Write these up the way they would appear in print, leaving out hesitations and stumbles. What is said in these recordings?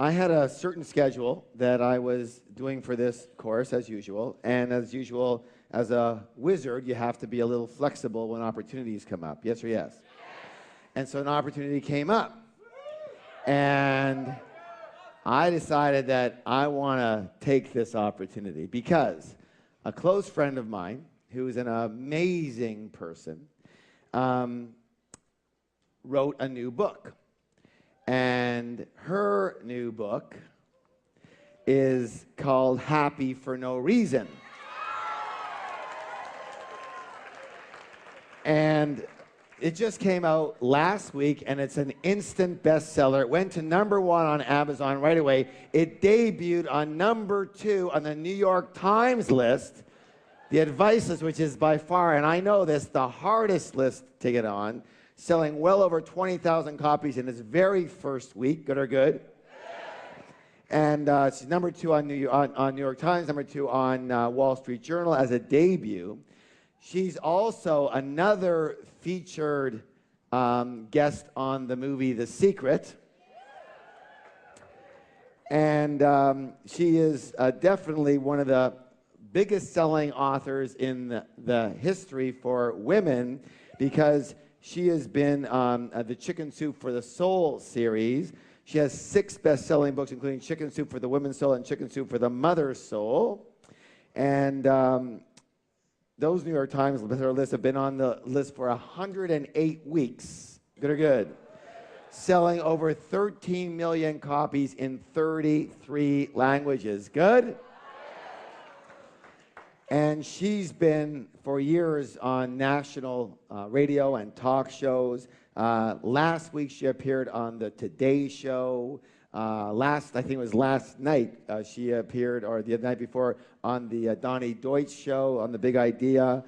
I had a certain schedule that I was doing for this course, as usual. And as usual, as a wizard, you have to be a little flexible when opportunities come up. Yes or yes? And so an opportunity came up. And I decided that I want to take this opportunity because a close friend of mine, who is an amazing person, wrote a new book. And her new book is called Happy for No Reason. And it just came out last week, and it's an instant bestseller. It went to #1 on Amazon right away. It debuted on #2 on the New York Times list, the advice list, which is by far, and I know this, the hardest list to get on, selling well over 20,000 copies in its very first week. Good or good? And she's #2 on New York Times, #2 on Wall Street Journal as a debut. She's also another featured guest on the movie The Secret. And she is definitely one of the biggest selling authors in the history for women, because she has been the Chicken Soup for the Soul series. She has 6 best-selling books, including Chicken Soup for the Women's Soul and Chicken Soup for the Mother's Soul. And those New York Times bestseller lists have been on the list for 108 weeks. Good or good? Selling over 13 million copies in 33 languages. Good? And she's been for years on national radio and talk shows. Last week she appeared on the Today Show. I think it was last night, she appeared, or the night before, on the Donnie Deutsch Show on The Big Idea.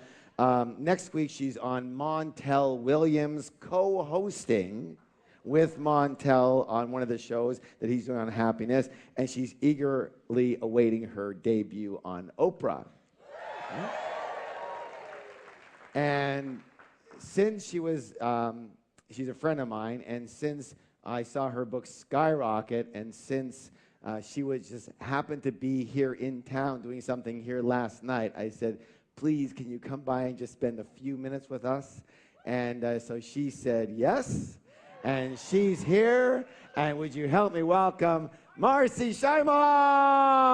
Next week she's on Montel Williams, co-hosting with Montel on one of the shows that he's doing on happiness, and she's eagerly awaiting her debut on Oprah. And since she was, she's a friend of mine, and since I saw her book skyrocket, and since she was just happened to be here in town doing something here last night, I said, please, can you come by and just spend a few minutes with us? And so she said yes, and she's here, and would you help me welcome Marci Shimoff!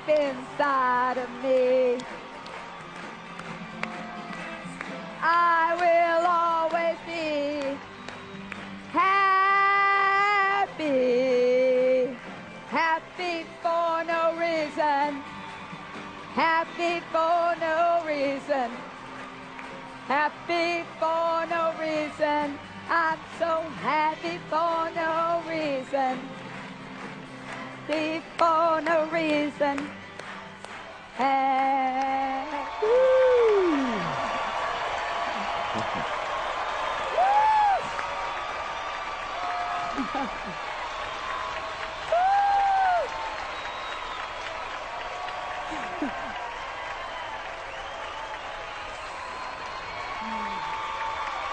Inside of me, I will always be happy, happy for no reason, happy for no reason, happy for no reason. I'm so happy for no reason, happy for no reason.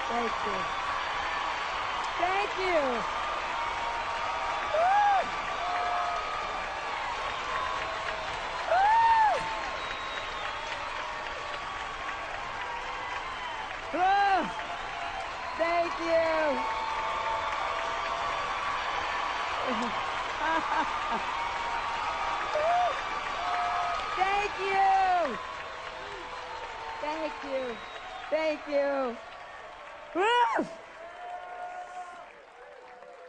Thank you. Thank you. Thank you. Thank you. Thank you. Thank you.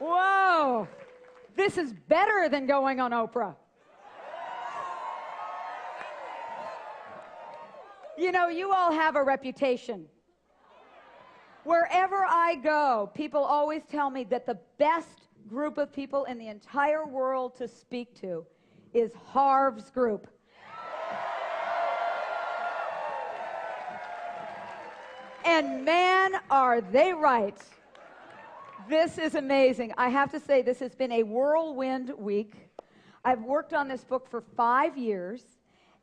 Whoa. This is better than going on Oprah. You know, you all have a reputation. Wherever I go, people always tell me that the best group of people in the entire world to speak to is Harv's group. And man, are they right. This is amazing. I have to say, this has been a whirlwind week. I've worked on this book for 5 years,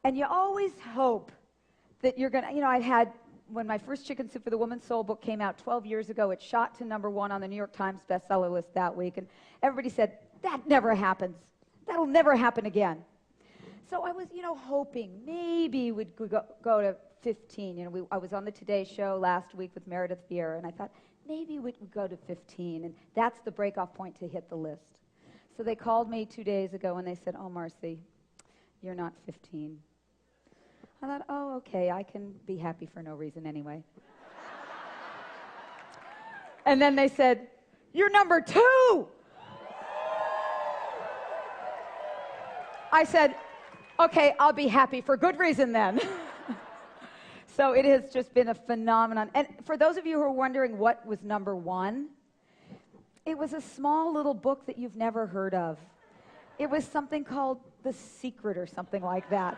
and you always hope that you're going to, I had, when my first Chicken Soup for the Woman's Soul book came out 12 years ago, it shot to #1 on the New York Times bestseller list that week, and everybody said, that never happens. That'll never happen again. So I was, hoping maybe we'd go to 15. I was on the Today Show last week with Meredith Vieira, and I thought maybe we'd go to 15, and that's the break-off point to hit the list. So they called me 2 days ago, and they said, oh, Marci, you're not 15. I thought, oh, okay, I can be happy for no reason anyway. And then they said, you're #2. I said, okay, I'll be happy for good reason then. So it has just been a phenomenon. And for those of you who are wondering what was #1, it was a small little book that you've never heard of. It was something called The Secret or something like that.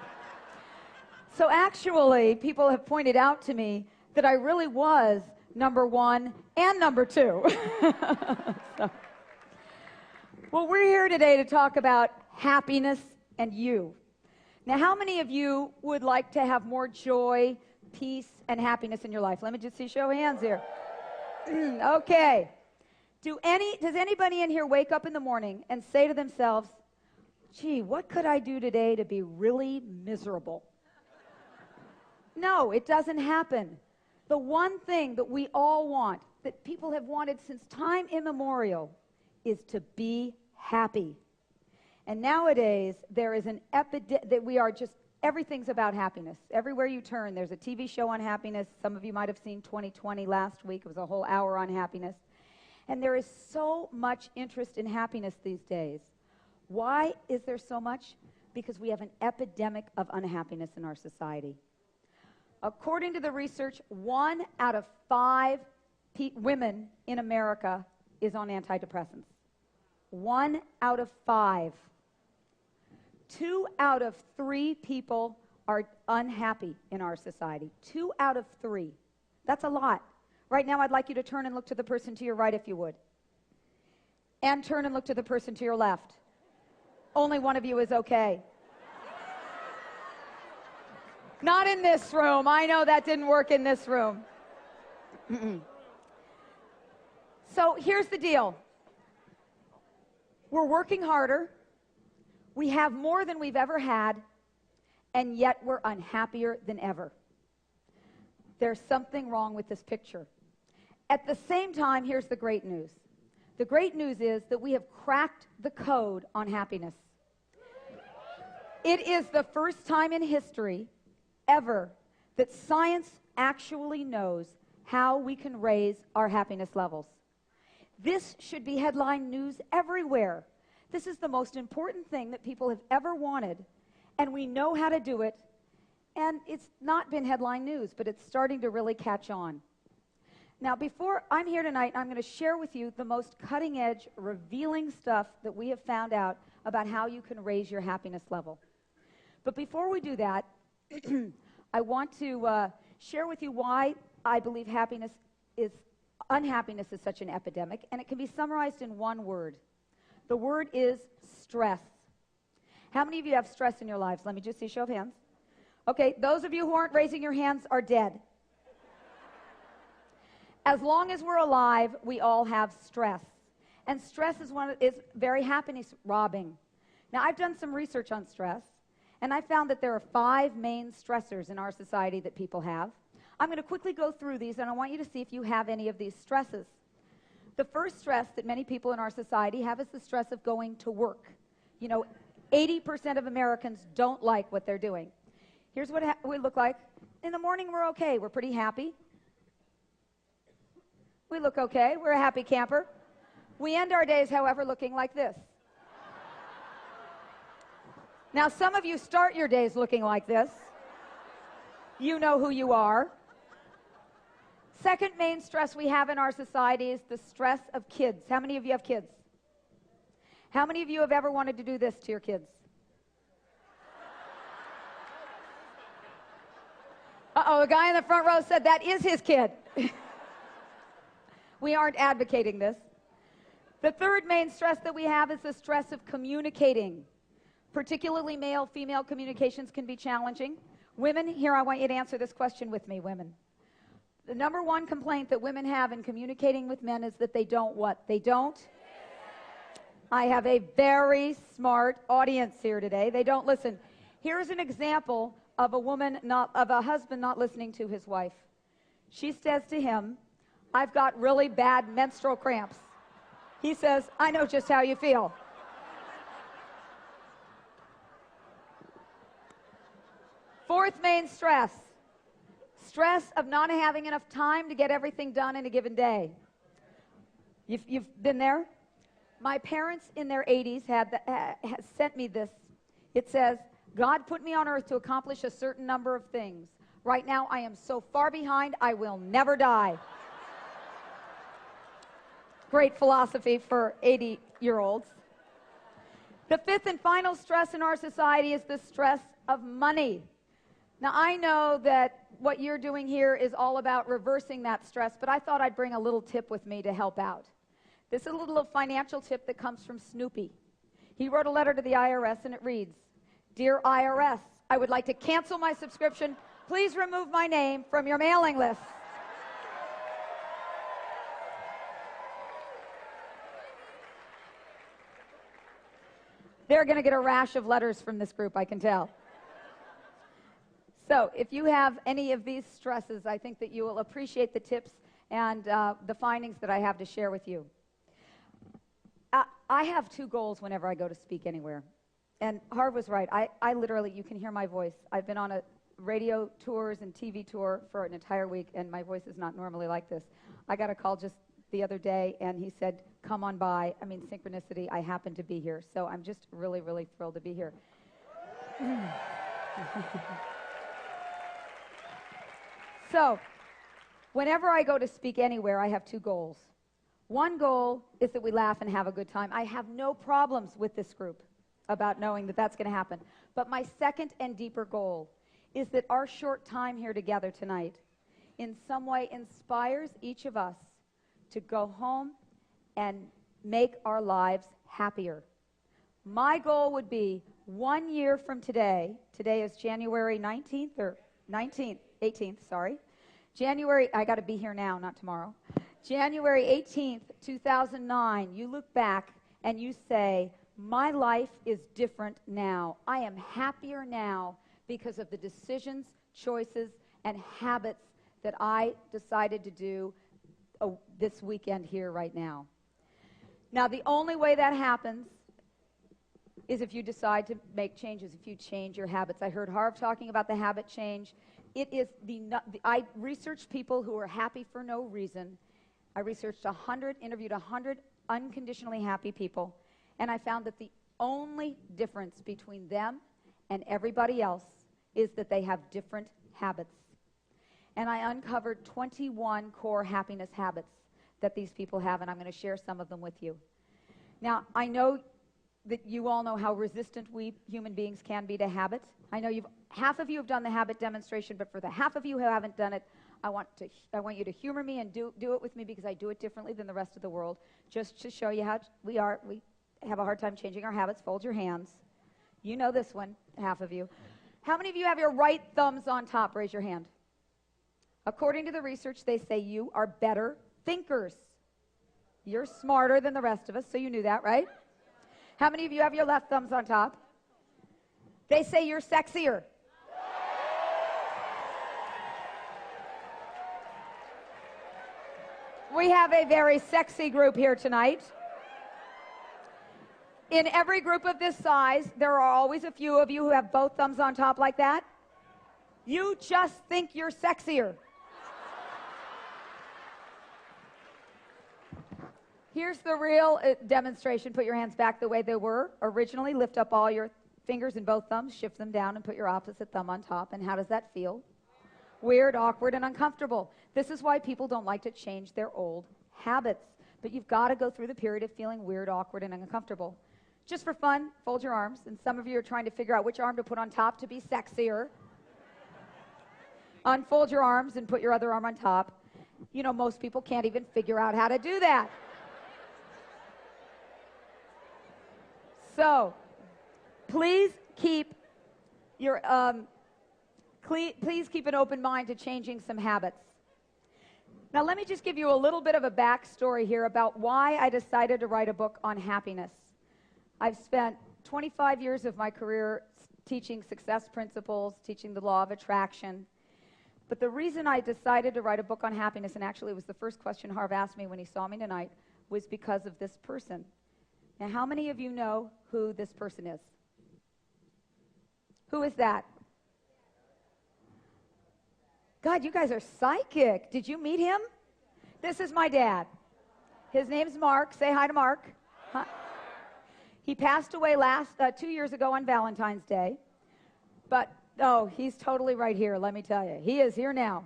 So actually, people have pointed out to me that I really was #1 and #2. So, well, we're here today to talk about happiness and you. Now, how many of you would like to have more joy, peace, and happiness in your life? Let me just see show of hands here. Okay. Does anybody in here wake up in the morning and say to themselves, gee, what could I do today to be really miserable? No, it doesn't happen. The one thing that we all want, that people have wanted since time immemorial, is to be happy. And nowadays, there is an epidemic that we are just, everything's about happiness. Everywhere you turn, there's a TV show on happiness. Some of you might have seen 2020 last week. It was a whole hour on happiness. And there is so much interest in happiness these days. Why is there so much? Because we have an epidemic of unhappiness in our society. According to the research, 1 out of 5 women in America is on antidepressants. 1 out of 5. 2 out of 3 people are unhappy in our society. 2 out of 3. That's a lot. Right now, I'd like you to turn and look to the person to your right, if you would. And turn and look to the person to your left. Only one of you is okay. Not in this room. I know that didn't work in this room. So here's the deal. We're working harder. We have more than we've ever had, and yet we're unhappier than ever. There's something wrong with this picture. At the same time, here's the great news. The great news is that we have cracked the code on happiness. It is the first time in history ever that science actually knows how we can raise our happiness levels. This should be headline news everywhere. This is the most important thing that people have ever wanted, and we know how to do it, and it's not been headline news, but it's starting to really catch on. Now, before I'm here tonight, I'm going to share with you the most cutting-edge, revealing stuff that we have found out about how you can raise your happiness level. But before we do that, I want to share with you why I believe unhappiness is such an epidemic, and it can be summarized in one word. The word is stress. How many of you have stress in your lives? Let me just see show of hands. Okay, those of you who aren't raising your hands are dead. As long as we're alive, we all have stress. And stress is very happiness robbing. Now, I've done some research on stress, and I found that there are 5 main stressors in our society that people have. I'm going to quickly go through these, and I want you to see if you have any of these stresses. The first stress that many people in our society have is the stress of going to work. 80% of Americans don't like what they're doing. Here's what we look like. In the morning, we're okay. We're pretty happy. We look okay. We're a happy camper. We end our days, however, looking like this. Now, some of you start your days looking like this. You know who you are. Second main stress we have in our society is the stress of kids. How many of you have kids? How many of you have ever wanted to do this to your kids? Uh-oh, a guy in the front row said that is his kid. We aren't advocating this. The third main stress that we have is the stress of communicating. Particularly male-female communications can be challenging. Women, here I want you to answer this question with me, women. The number one complaint that women have in communicating with men is that they don't what? They don't? I have a very smart audience here today. They don't listen. Here's an example of a husband not listening to his wife. She says to him, "I've got really bad menstrual cramps." He says, "I know just how you feel." Fourth main stress. Stress of not having enough time to get everything done in a given day. You've been there? My parents in their 80s had sent me this. It says, "God put me on earth to accomplish a certain number of things. Right now I am so far behind I will never die." Great philosophy for 80-year-olds. The fifth and final stress in our society is the stress of money. Now, I know that what you're doing here is all about reversing that stress, but I thought I'd bring a little tip with me to help out. This is a little financial tip that comes from Snoopy. He wrote a letter to the IRS, and it reads, "Dear IRS, I would like to cancel my subscription. Please remove my name from your mailing list." They're going to get a rash of letters from this group, I can tell. So if you have any of these stresses, I think that you will appreciate the tips and the findings that I have to share with you. I have two goals whenever I go to speak anywhere. And Harv was right. I literally, you can hear my voice. I've been on a radio tours and TV tour for an entire week, and my voice is not normally like this. I got a call just the other day, and he said, "Come on by." I mean, synchronicity, I happen to be here. So I'm just really, really thrilled to be here. So, whenever I go to speak anywhere, I have two goals. One goal is that we laugh and have a good time. I have no problems with this group about knowing that that's going to happen. But my second and deeper goal is that our short time here together tonight in some way inspires each of us to go home and make our lives happier. My goal would be 1 year from today is January 19th or 19th, 18th, sorry. I got to be here now, not tomorrow. January 18th, 2009, you look back and you say, "My life is different now. I am happier now because of the decisions, choices, and habits that I decided to do this weekend here right now." Now, the only way that happens is if you decide to make changes, if you change your habits. I heard Harv talking about the habit change. It is I researched people who are happy for no reason. I interviewed 100 unconditionally happy people, and I found that the only difference between them and everybody else is that they have different habits. And I uncovered 21 core happiness habits that these people have, and I'm going to share some of them with you. Now, I know that you all know how resistant we human beings can be to habit. I know half of you have done the habit demonstration, but for the half of you who haven't done it, I want you to humor me and do it with me, because I do it differently than the rest of the world, just to show you how we have a hard time changing our habits. Fold your hands. You know this one, half of you. How many of you have your right thumbs on top? Raise your hand. According to the research, they say you are better thinkers. You're smarter than the rest of us, so you knew that, right? How many of you have your left thumbs on top? They say you're sexier. We have a very sexy group here tonight. In every group of this size, there are always a few of you who have both thumbs on top like that. You just think you're sexier. Here's the real demonstration. Put your hands back the way they were originally. Lift up all your fingers and both thumbs. Shift them down and put your opposite thumb on top. And how does that feel? Weird, awkward, and uncomfortable. This is why people don't like to change their old habits. But you've got to go through the period of feeling weird, awkward, and uncomfortable. Just for fun, fold your arms. And some of you are trying to figure out which arm to put on top to be sexier. Unfold your arms and put your other arm on top. You know, most people can't even figure out how to do that. So, please keep your please keep an open mind to changing some habits. Now, let me just give you a little bit of a backstory here about why I decided to write a book on happiness. I've spent 25 years of my career teaching success principles, teaching the law of attraction. But the reason I decided to write a book on happiness, and actually it was the first question Harv asked me when he saw me tonight, was because of this person. Now, how many of you know who this person is? Who is that? God, you guys are psychic. Did you meet him? This is my dad. His name's Mark. Say hi to Mark. Hi. He passed away 2 years ago on Valentine's Day. But, oh, he's totally right here, let me tell you. He is here now.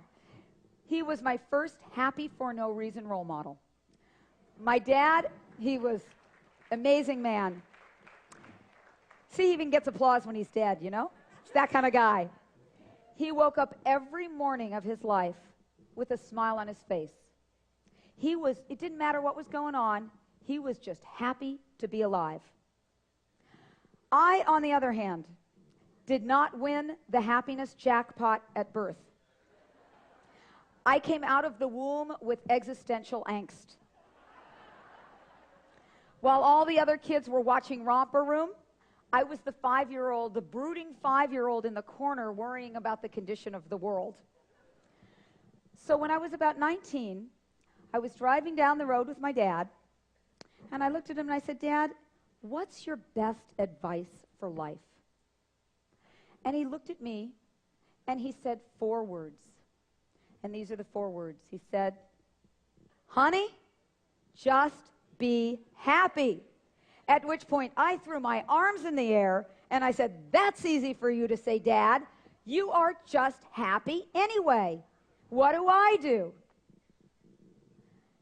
He was my first happy for no reason role model. My dad, he was amazing man. See, he even gets applause when he's dead, you know? He's that kind of guy. He woke up every morning of his life with a smile on his face. It didn't matter what was going on, he was just happy to be alive. I, on the other hand, did not win the happiness jackpot at birth. I came out of the womb with existential angst. While all the other kids were watching Romper Room, I was the 5-year-old, the brooding 5-year-old in the corner worrying about the condition of the world. So when I was about 19, I was driving down the road with my dad, and I looked at him and I said, Dad, what's your best advice for life? And he looked at me, and he said 4 words. And these are the 4 words. He said, honey, just be happy. At which point I threw my arms in the air and I said, that's easy for you to say, Dad. You are just happy anyway. What do I do?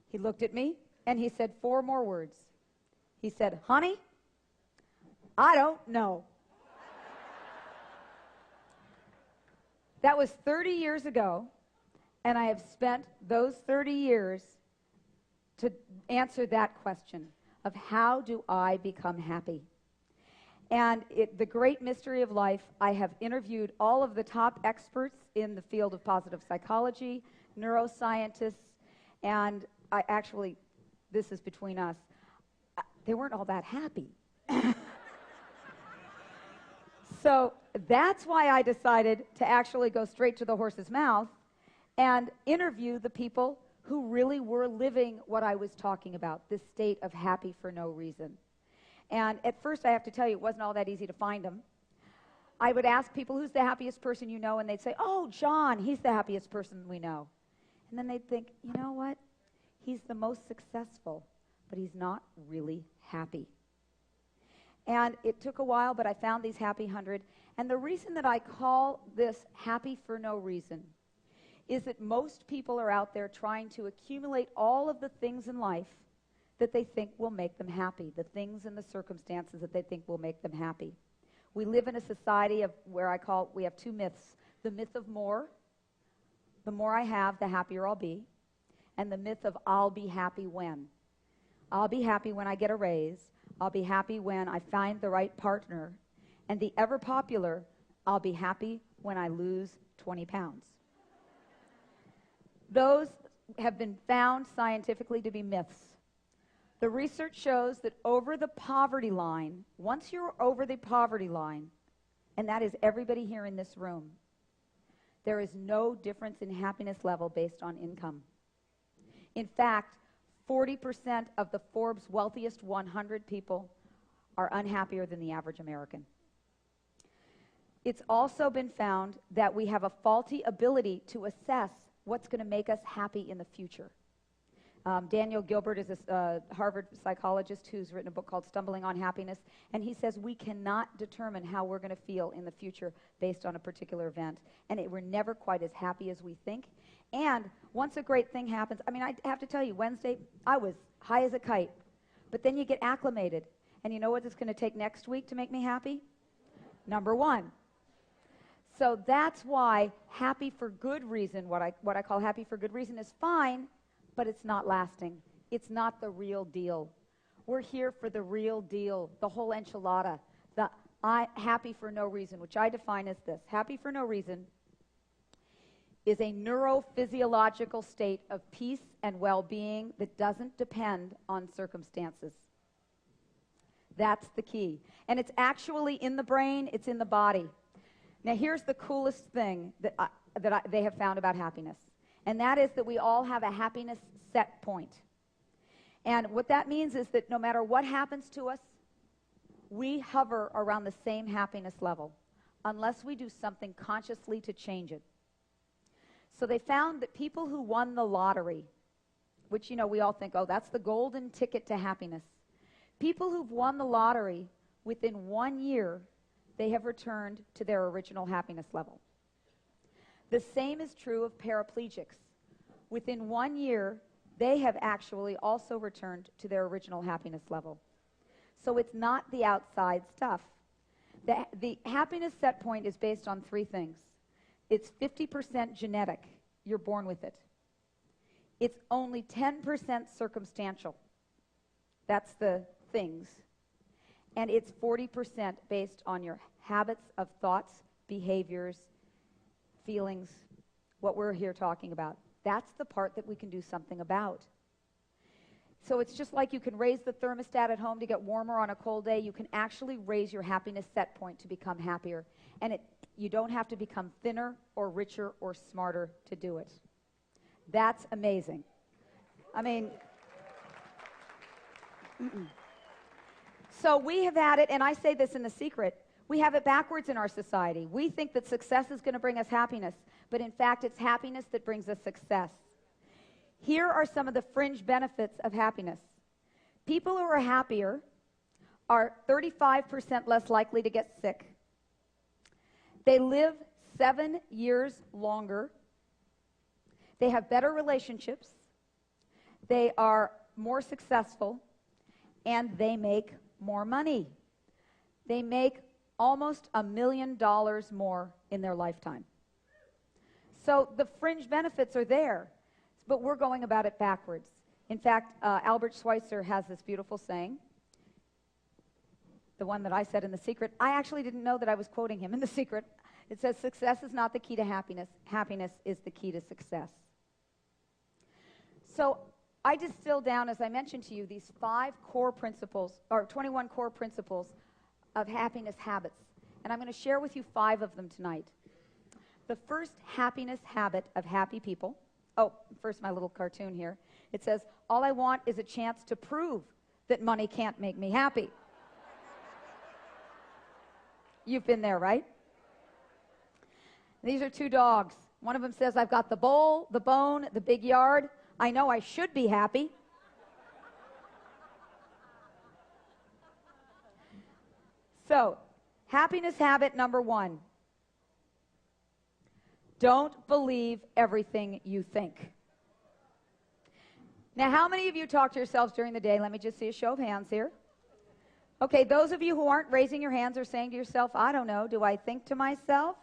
He looked at me and he said 4 more words. He said, honey, I don't know. That was 30 years ago, and I have spent those 30 years to answer that question of how do I become happy? And the great mystery of life, I have interviewed all of the top experts in the field of positive psychology, neuroscientists, and I actually, this is between us, they weren't all that happy. So that's why I decided to actually go straight to the horse's mouth and interview the people who really were living what I was talking about, this state of happy for no reason. And at first, I have to tell you, it wasn't all that easy to find them. I would ask people, who's the happiest person you know? And they'd say, oh, John, he's the happiest person we know. And then they'd think, you know what? He's the most successful, but he's not really happy. And it took a while, but I found these happy 100. And the reason that I call this happy for no reason is that most people are out there trying to accumulate all of the things in life that they think will make them happy, the things and the circumstances that they think will make them happy. We live in a society of where we have 2 myths. The myth of more, the more I have, the happier I'll be. And the myth of I'll be happy when. I'll be happy when I get a raise. I'll be happy when I find the right partner. And the ever popular, I'll be happy when I lose 20 pounds. Those have been found scientifically to be myths. The research shows that over the poverty line, once you're over the poverty line, and that is everybody here in this room, there is no difference in happiness level based on income. In fact, 40% of the Forbes wealthiest 100 people are unhappier than the average American. It's also been found that we have a faulty ability to assess what's going to make us happy in the future. Daniel Gilbert is a Harvard psychologist who's written a book called Stumbling on Happiness, and he says we cannot determine how we're going to feel in the future based on a particular event, and we're never quite as happy as we think. And once a great thing happens, I mean, I have to tell you, Wednesday, I was high as a kite, but then you get acclimated, And you know what it's going to take next week to make me happy? Number one. So that's why happy for good reason, what I call happy for good reason, is fine, but it's not lasting. It's not the real deal. We're here for the real deal, the whole enchilada, the happy for no reason, which I define as this. Happy for no reason is a neurophysiological state of peace and well-being that doesn't depend on circumstances. That's the key. And it's actually in the brain, it's in the body. Now here's the coolest thing that they have found about happiness. And that is that we all have a happiness set point. And what that means is that no matter what happens to us, we hover around the same happiness level unless we do something consciously to change it. So they found that people who won the lottery, which, you know, we all think, oh, that's the golden ticket to happiness. People who've won the lottery, within 1 year, they have returned to their original happiness level. The same is true of paraplegics. Within 1 year, they have actually also returned to their original happiness level. So it's not the outside stuff. The happiness set point is based on three things. It's 50% genetic. You're born with it. It's only 10% circumstantial. That's the things. And it's 40% based on your habits of thoughts, behaviors, feelings, what we're here talking about. That's the part that we can do something about. So it's just like you can raise the thermostat at home to get warmer on a cold day. You can actually raise your happiness set point to become happier. And you don't have to become thinner or richer or smarter to do it. That's amazing. I mean, so we have had it, and I say this in the secret, we have it backwards in our society. We think that success is going to bring us happiness, but in fact, it's happiness that brings us success. Here are some of the fringe benefits of happiness. People who are happier are 35% less likely to get sick. They live 7 years longer. They have better relationships. They are more successful. And they make more money. They make almost $1 million more in their lifetime. So the fringe benefits are there, but we're going about it backwards. In fact, Albert Schweitzer has this beautiful saying, the one that I said in The Secret. I actually didn't know that I was quoting him in The Secret. It says, success is not the key to happiness. Happiness is the key to success. So I distill down, as I mentioned to you, these 5 core principles, or 21 core principles of happiness habits. And I'm going to share with you 5 of them tonight. The first happiness habit of happy people, first my little cartoon here. It says, all I want is a chance to prove that money can't make me happy. You've been there, right? These are 2 dogs. One of them says, I've got the bowl, the bone, the big yard. I know I should be happy. So, happiness habit number 1. Don't believe everything you think. Now, how many of you talk to yourselves during the day? Let me just see a show of hands here. Okay, those of you who aren't raising your hands are saying to yourself, I don't know, do I think to myself?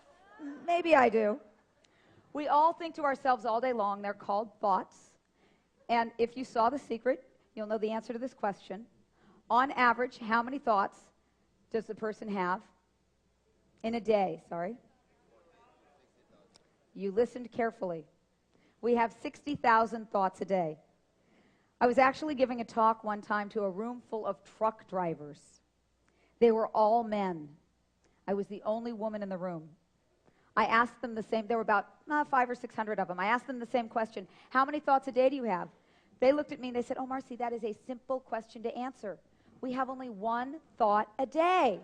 Maybe I do. We all think to ourselves all day long. They're called thoughts. And if you saw The Secret, you'll know the answer to this question. On average, how many thoughts does the person have in a day? Sorry. You listened carefully. We have 60,000 thoughts a day. I was actually giving a talk one time to a room full of truck drivers. They were all men. I was the only woman in the room. I asked them the same, there were about 500 or 600 of them. I asked them the same question, how many thoughts a day do you have? They looked at me and they said, oh, Marci, that is a simple question to answer. We have only 1 thought a day.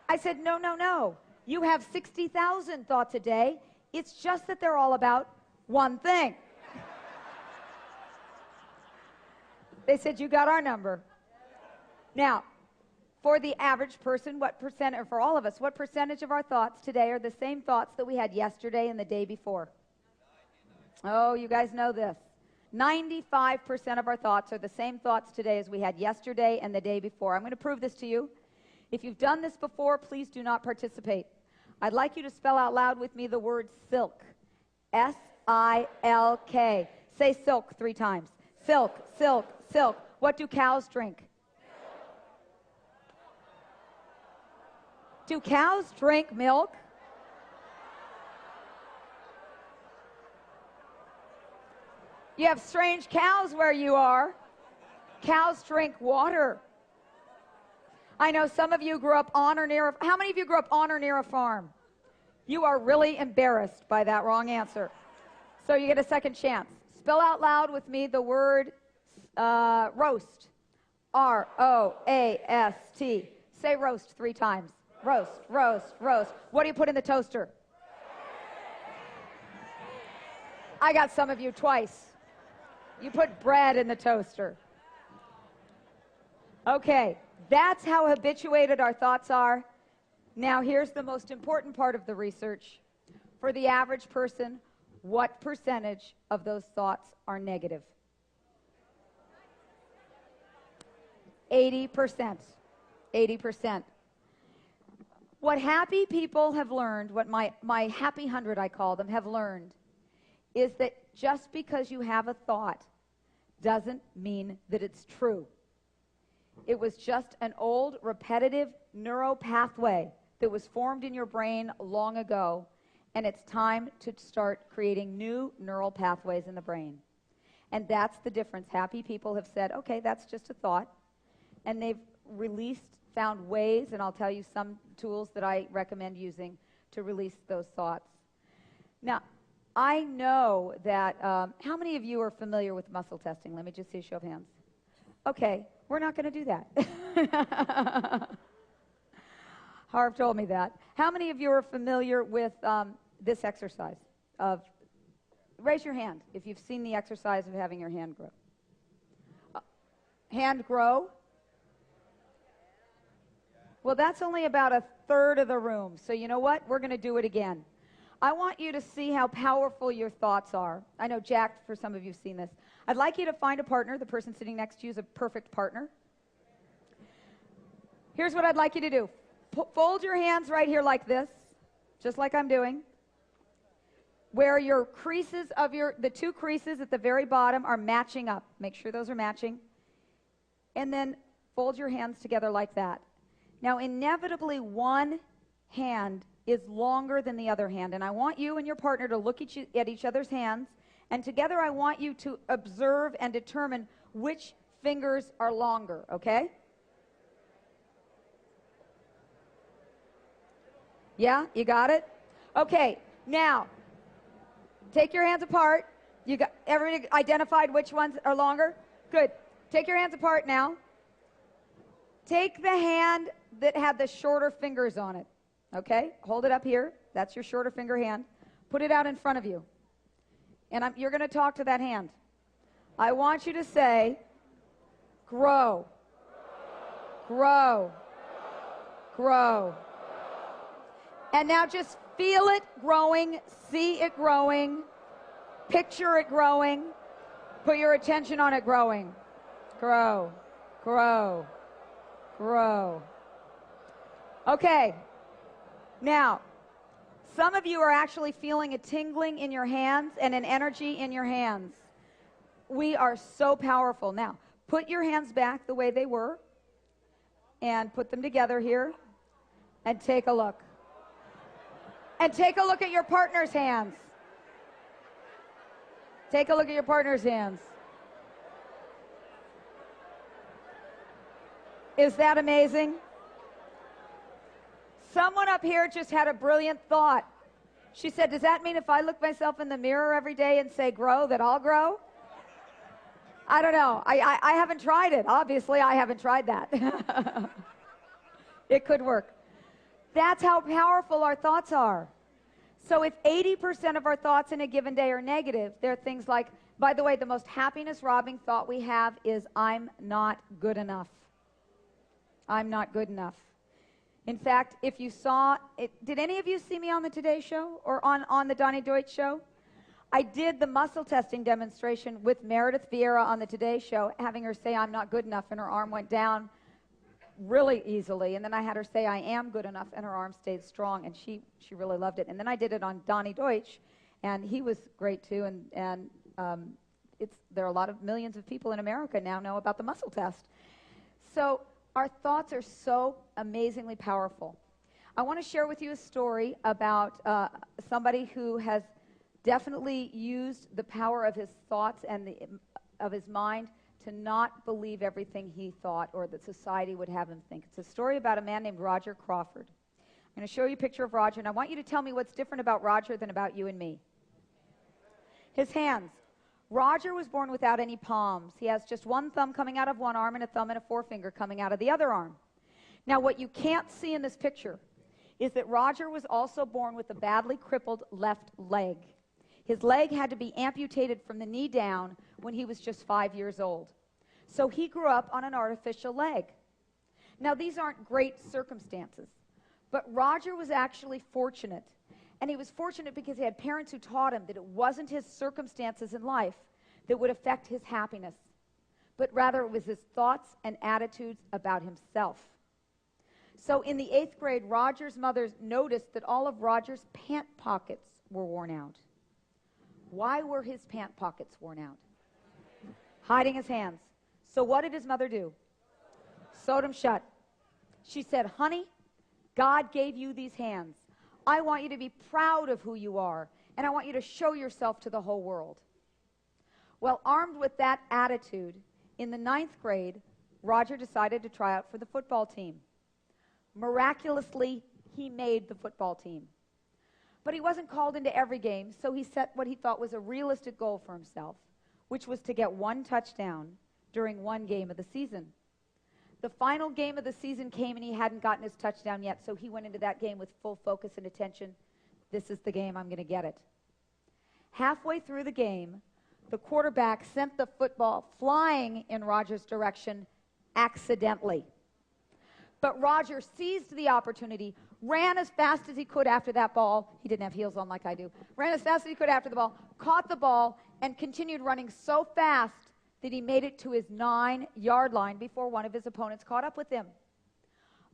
I said, no, no, no. You have 60,000 thoughts a day. It's just that they're all about one thing. They said, you got our number. Now, for the average person, or for all of us, what percentage of our thoughts today are the same thoughts that we had yesterday and the day before? Oh, you guys know this. 95% of our thoughts are the same thoughts today as we had yesterday and the day before. I'm going to prove this to you. If you've done this before, please do not participate. I'd like you to spell out loud with me the word silk. S-I-L-K. Say silk 3 times. Silk, silk, silk. What do cows drink? Do cows drink milk? You have strange cows where you are. Cows drink water. I know some of you grew up on or near how many of you grew up on or near a farm? You are really embarrassed by that wrong answer. So you get a second chance. Spell out loud with me the word roast. R-O-A-S-T. Say roast 3 times. Roast, roast, roast. What do you put in the toaster? I got some of you twice. You put bread in the toaster. Okay, that's how habituated our thoughts are. Now, here's the most important part of the research. For the average person, what percentage of those thoughts are negative? 80%. 80%. What happy people have learned, what my happy 100, I call them, have learned, is that just because you have a thought doesn't mean that it's true. It was just an old repetitive neural pathway that was formed in your brain long ago, and it's time to start creating new neural pathways in the brain. And that's the difference. Happy people have said, okay, that's just a thought, and they've found ways, and I'll tell you some tools that I recommend using to release those thoughts. Now, I know that, how many of you are familiar with muscle testing? Let me just see a show of hands. Okay, we're not going to do that. Harv told me that. How many of you are familiar with this exercise of, raise your hand if you've seen the exercise of having your hand grow. Hand grow? Well, that's only about 1/3 of the room. So you know what? We're going to do it again. I want you to see how powerful your thoughts are. I know, Jack, for some of you have seen this. I'd like you to find a partner. The person sitting next to you is a perfect partner. Here's what I'd like you to do. Fold your hands right here like this, just like I'm doing, where your creases of the 2 creases at the very bottom are matching up. Make sure those are matching. And then fold your hands together like that. Now, inevitably, one hand is longer than the other hand, and I want you and your partner to look at each other's hands, and together I want you to observe and determine which fingers are longer, okay? Yeah, you got it? Okay, now, take your hands apart. Everybody identified which ones are longer? Good. Take your hands apart now. Take the hand that had the shorter fingers on it, okay? Hold it up here. That's your shorter finger hand. Put it out in front of you. And you're going to talk to that hand. I want you to say, grow, grow, grow. And now just feel it growing, see it growing, picture it growing, put your attention on it growing. Grow, grow, grow. Okay, now, some of you are actually feeling a tingling in your hands and an energy in your hands. We are so powerful. Now, put your hands back the way they were and put them together here and take a look. And take a look at your partner's hands. Take a look at your partner's hands. Is that amazing? Someone up here just had a brilliant thought. She said, does that mean if I look myself in the mirror every day and say grow, that I'll grow? I don't know. I haven't tried it. Obviously, I haven't tried that. It could work. That's how powerful our thoughts are. So if 80% of our thoughts in a given day are negative, there are things like, by the way, the most happiness-robbing thought we have is, I'm not good enough. I'm not good enough. In fact, if you saw it, did any of you see me on the Today Show or on the Donnie Deutsch Show? I did the muscle testing demonstration with Meredith Vieira on the Today Show, having her say I'm not good enough, and her arm went down really easily. And then I had her say I am good enough, and her arm stayed strong, and she really loved it. And then I did it on Donnie Deutsch, and he was great too. And there are a lot of millions of people in America now know about the muscle test. So our thoughts are so amazingly powerful. I want to share with you a story about somebody who has definitely used the power of his thoughts and of his mind to not believe everything he thought or that society would have him think. It's a story about a man named Roger Crawford. I'm going to show you a picture of Roger, and I want you to tell me what's different about Roger than about you and me. His hands. Roger was born without any palms. He has just one thumb coming out of one arm and a thumb and a forefinger coming out of the other arm. Now, what you can't see in this picture is that Roger was also born with a badly crippled left leg. His leg had to be amputated from the knee down when he was just 5 years old. So he grew up on an artificial leg. Now, these aren't great circumstances, but Roger was actually fortunate. And he was fortunate because he had parents who taught him that it wasn't his circumstances in life that would affect his happiness, but rather it was his thoughts and attitudes about himself. So in the 8th grade, Roger's mother noticed that all of Roger's pant pockets were worn out. Why were his pant pockets worn out? Hiding his hands. So what did his mother do? Sewed them shut. She said, honey, God gave you these hands. I want you to be proud of who you are, and I want you to show yourself to the whole world. Well, armed with that attitude, in the 9th grade, Roger decided to try out for the football team. Miraculously, he made the football team. But he wasn't called into every game, so he set what he thought was a realistic goal for himself, which was to get one touchdown during one game of the season. The final game of the season came, and he hadn't gotten his touchdown yet, so he went into that game with full focus and attention. This is the game, I'm going to get it. Halfway through the game, the quarterback sent the football flying in Roger's direction accidentally. But Roger seized the opportunity, ran as fast as he could after that ball. He didn't have heels on like I do. Ran as fast as he could after the ball, caught the ball, and continued running so fast that he made it to his 9-yard line before one of his opponents caught up with him.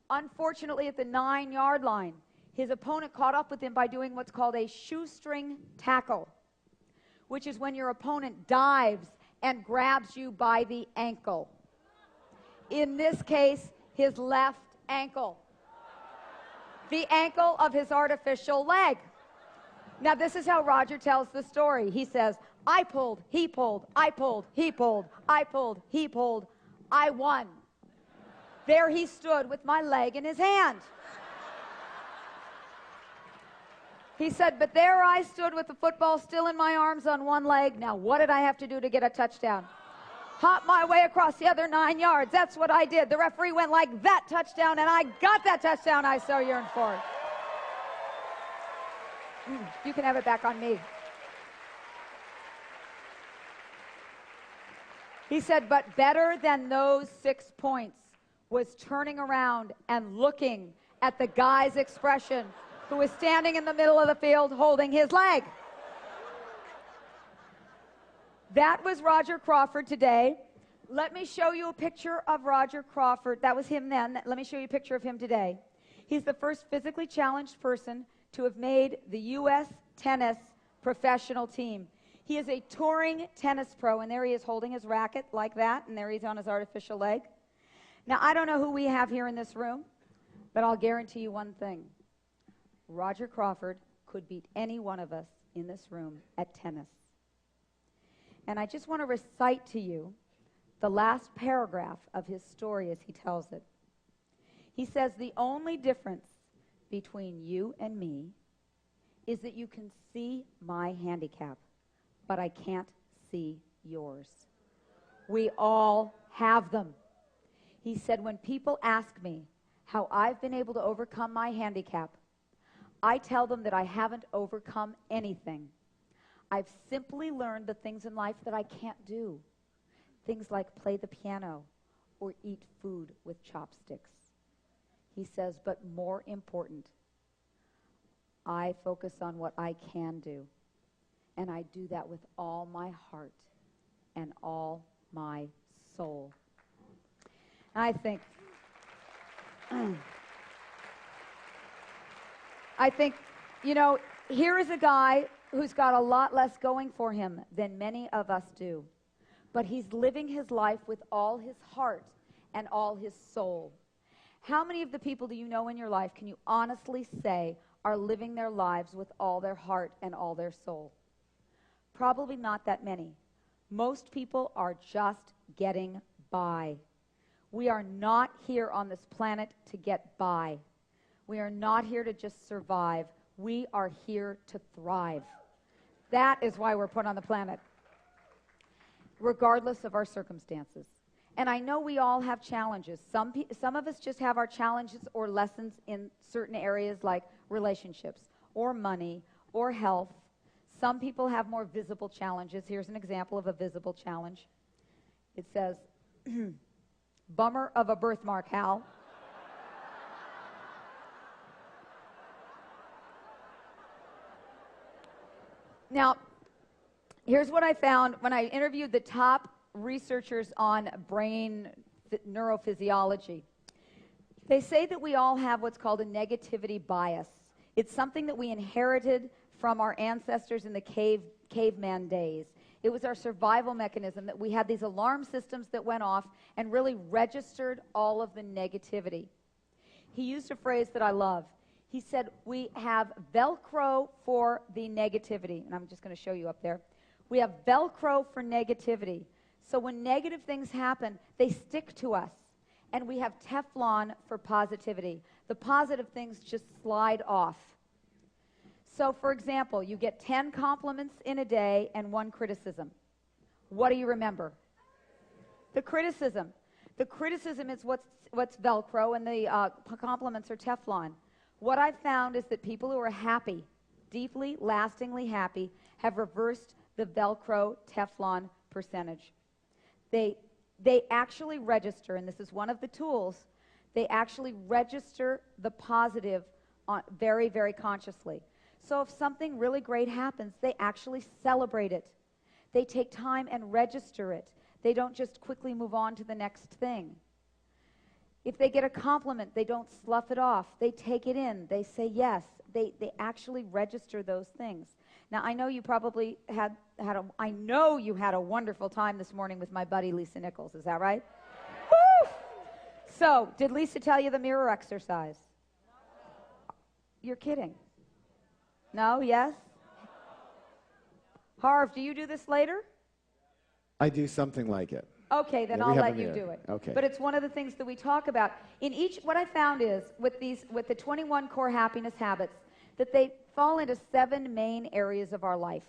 Unfortunately, at the 9-yard line, his opponent caught up with him by doing what's called a shoestring tackle, which is when your opponent dives and grabs you by the ankle. In this case, his left ankle. The ankle of his artificial leg. Now, this is how Roger tells the story. He says, I pulled, he pulled, I pulled, he pulled, I pulled, he pulled, I won. There he stood with my leg in his hand. He said, but there I stood with the football still in my arms on one leg. Now, what did I have to do to get a touchdown? Hop my way across the other 9 yards. That's what I did. The referee went like that touchdown, and I got that touchdown I so yearned for. You can have it back on me. He said, but better than those 6 points was turning around and looking at the guy's expression who was standing in the middle of the field holding his leg. That was Roger Crawford today. Let me show you a picture of Roger Crawford. That was him then. Let me show you a picture of him today. He's the first physically challenged person to have made the U.S. tennis professional team. He is a touring tennis pro, and there he is holding his racket like that, and there he's on his artificial leg. Now, I don't know who we have here in this room, but I'll guarantee you one thing. Roger Crawford could beat any one of us in this room at tennis. And I just want to recite to you the last paragraph of his story as he tells it. He says, the only difference between you and me is that you can see my handicap, but I can't see yours. We all have them. He said, when people ask me how I've been able to overcome my handicap, I tell them that I haven't overcome anything. I've simply learned the things in life that I can't do. Things like play the piano or eat food with chopsticks. He says, but more important, I focus on what I can do. And I do that with all my heart and all my soul. And I think, here is a guy who's got a lot less going for him than many of us do. But he's living his life with all his heart and all his soul. How many of the people do you know in your life can you honestly say are living their lives with all their heart and all their soul? Probably not that many. Most people are just getting by. We are not here on this planet to get by. We are not here to just survive. We are here to thrive. That is why we're put on the planet, regardless of our circumstances. And I know we all have challenges. Some of us just have our challenges or lessons in certain areas like relationships or money or health. Some people have more visible challenges. Here's an example of a visible challenge. It says, bummer of a birthmark, Hal. Now, here's what I found when I interviewed the top researchers on brain neurophysiology. They say that we all have what's called a negativity bias. It's something that we inherited from our ancestors in the caveman days. It was our survival mechanism that we had these alarm systems that went off and really registered all of the negativity. He used a phrase that I love. He said, we have Velcro for the negativity. And I'm just going to show you up there. We have Velcro for negativity. So when negative things happen, they stick to us. And we have Teflon for positivity. The positive things just slide off. So, for example, you get 10 compliments in a day and 1 criticism. What do you remember? The criticism. The criticism is what's Velcro, and the compliments are Teflon. What I've found is that people who are happy, deeply, lastingly happy, have reversed the Velcro Teflon percentage. They actually register, and this is one of the tools, they actually register the positive very, very consciously. So if something really great happens, they actually celebrate it. They take time and register it. They don't just quickly move on to the next thing. If they get a compliment, they don't slough it off. They take it in. They say yes. They actually register those things. Now, I know you probably I know you had a wonderful time this morning with my buddy Lisa Nichols. Is that right? Woo! So, did Lisa tell you the mirror exercise? You're kidding. No? Yes? Harv, do you do this later? I do something like it. Okay, then Yeah, I'll let you do it. Okay. But it's one of the things that we talk about. What I found is, with the 21 core happiness habits, that they fall into 7 main areas of our life.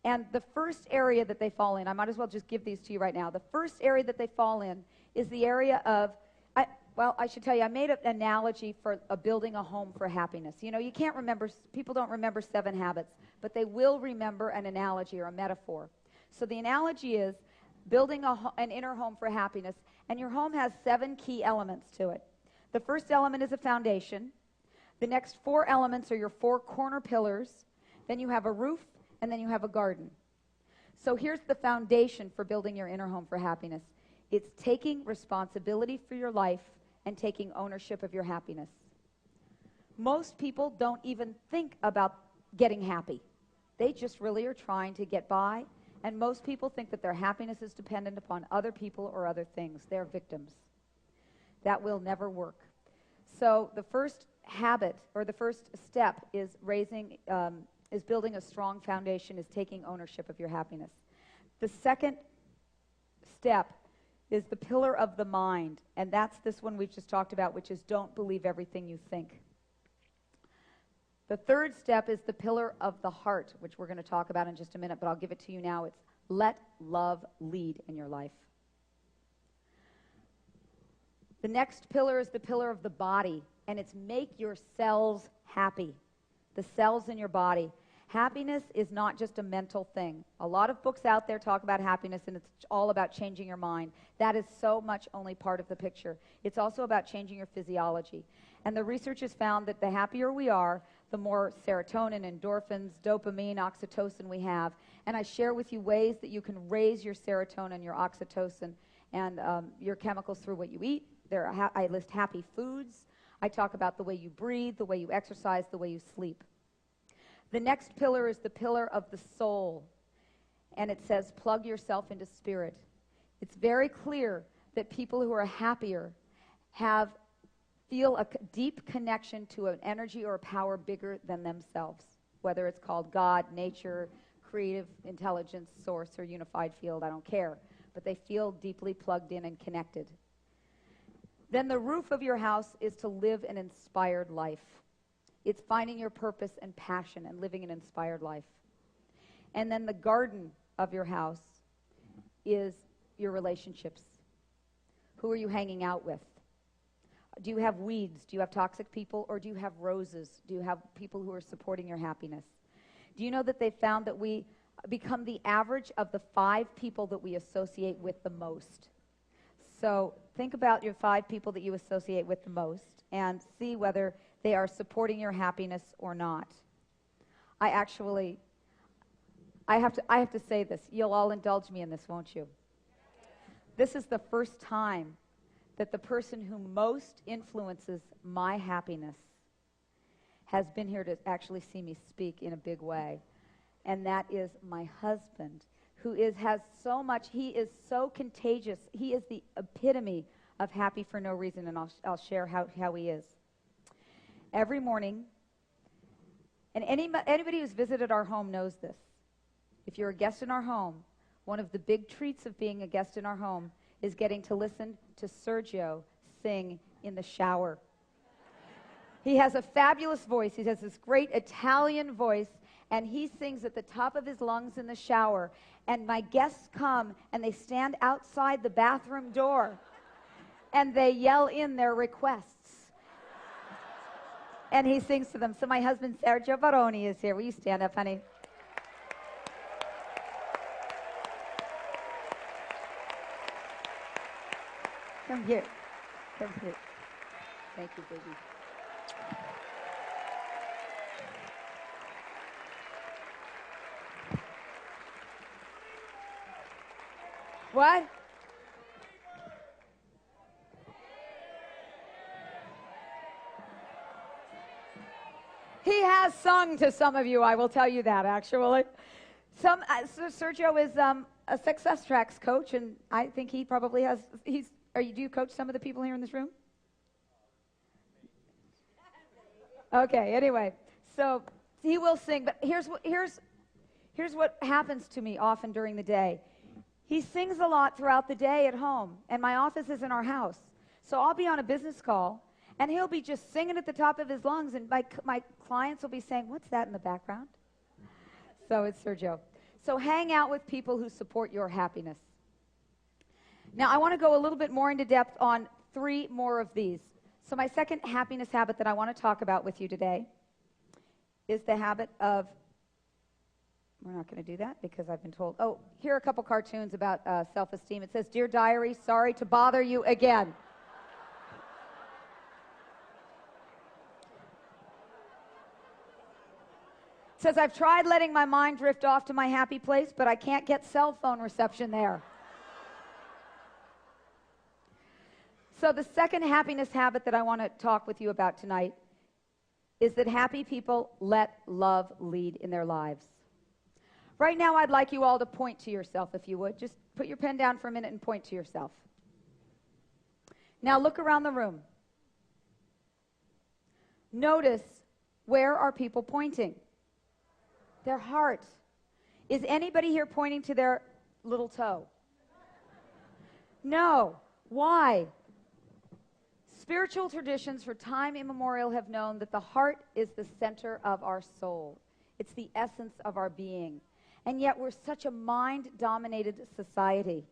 And the first area that they fall in, I might as well just give these to you right now. The first area that they fall in is the area of, I should tell you, I made an analogy for building a home for happiness. You know, you can't remember, people don't remember 7 habits, but they will remember an analogy or a metaphor. So the analogy is building an inner home for happiness, and your home has 7 key elements to it. The first element is a foundation. The next 4 elements are your 4 corner pillars. Then you have a roof, and then you have a garden. So here's the foundation for building your inner home for happiness. It's taking responsibility for your life and taking ownership of your happiness. Most people don't even think about getting happy. They just really are trying to get by. And most people think that their happiness is dependent upon other people or other things. They're victims. That will never work. So the first habit, or the first step, is building a strong foundation, is taking ownership of your happiness. The second step is the pillar of the mind, and that's this one we've just talked about, which is don't believe everything you think. The third step is the pillar of the heart, which we're going to talk about in just a minute, but I'll give it to you now. It's let love lead in your life. The next pillar is the pillar of the body, and it's make your cells happy. The cells in your body. Happiness is not just a mental thing. A lot of books out there talk about happiness, and it's all about changing your mind. That is so much only part of the picture. It's also about changing your physiology. And the research has found that the happier we are, the more serotonin, endorphins, dopamine, oxytocin we have. And I share with you ways that you can raise your serotonin, your oxytocin, and your chemicals through what you eat. I list happy foods. I talk about the way you breathe, the way you exercise, the way you sleep. The next pillar is the pillar of the soul. And it says, plug yourself into spirit. It's very clear that people who are happier feel a deep connection to an energy or a power bigger than themselves, whether it's called God, nature, creative intelligence, source, or unified field, I don't care. But they feel deeply plugged in and connected. Then the roof of your house is to live an inspired life. It's finding your purpose and passion and living an inspired life. And then the garden of your house is your relationships. Who are you hanging out with? Do you have weeds? Do you have toxic people? Or do you have roses? Do you have people who are supporting your happiness? Do you know that they found that we become the average of the 5 people that we associate with the most? So think about your 5 people that you associate with the most and see whether they are supporting your happiness or not. I have to say this. You'll all indulge me in this, won't you? This is the first time that the person who most influences my happiness has been here to actually see me speak in a big way. And that is my husband, who has so much, he is so contagious. He is the epitome of happy for no reason, and I'll share how he is. Every morning, and anybody who's visited our home knows this. If you're a guest in our home, one of the big treats of being a guest in our home is getting to listen to Sergio sing in the shower. He has a fabulous voice. He has this great Italian voice, and he sings at the top of his lungs in the shower. And my guests come, and they stand outside the bathroom door, and they yell in their requests. And he sings to them. So my husband, Sergio Baroni, is here. Will you stand up, honey? Come here. Come here. Thank you, baby. What? He has sung to some of you, I will tell you that, actually. Sergio is a success tracks coach, and I think he probably has, do you coach some of the people here in this room? Okay, anyway, so he will sing, but here's what happens to me often during the day. He sings a lot throughout the day at home, and my office is in our house. So I'll be on a business call, and he'll be just singing at the top of his lungs, and my clients will be saying, "What's that in the background?" So it's Sergio. So hang out with people who support your happiness. Now, I want to go a little bit more into depth on 3 more of these. So my second happiness habit that I want to talk about with you today is the habit of, we're not going to do that because I've been told, oh, here are a couple cartoons about self-esteem. It says, "Dear Diary, sorry to bother you again." It says, "I've tried letting my mind drift off to my happy place, but I can't get cell phone reception there." So the second happiness habit that I want to talk with you about tonight is that happy people let love lead in their lives. Right now, I'd like you all to point to yourself, if you would. Just put your pen down for a minute and point to yourself. Now look around the room. Notice, where are people pointing? Their heart. Is anybody here pointing to their little toe? No. Why? Spiritual traditions for time immemorial have known that the heart is the center of our soul. It's the essence of our being. And yet we're such a mind-dominated society.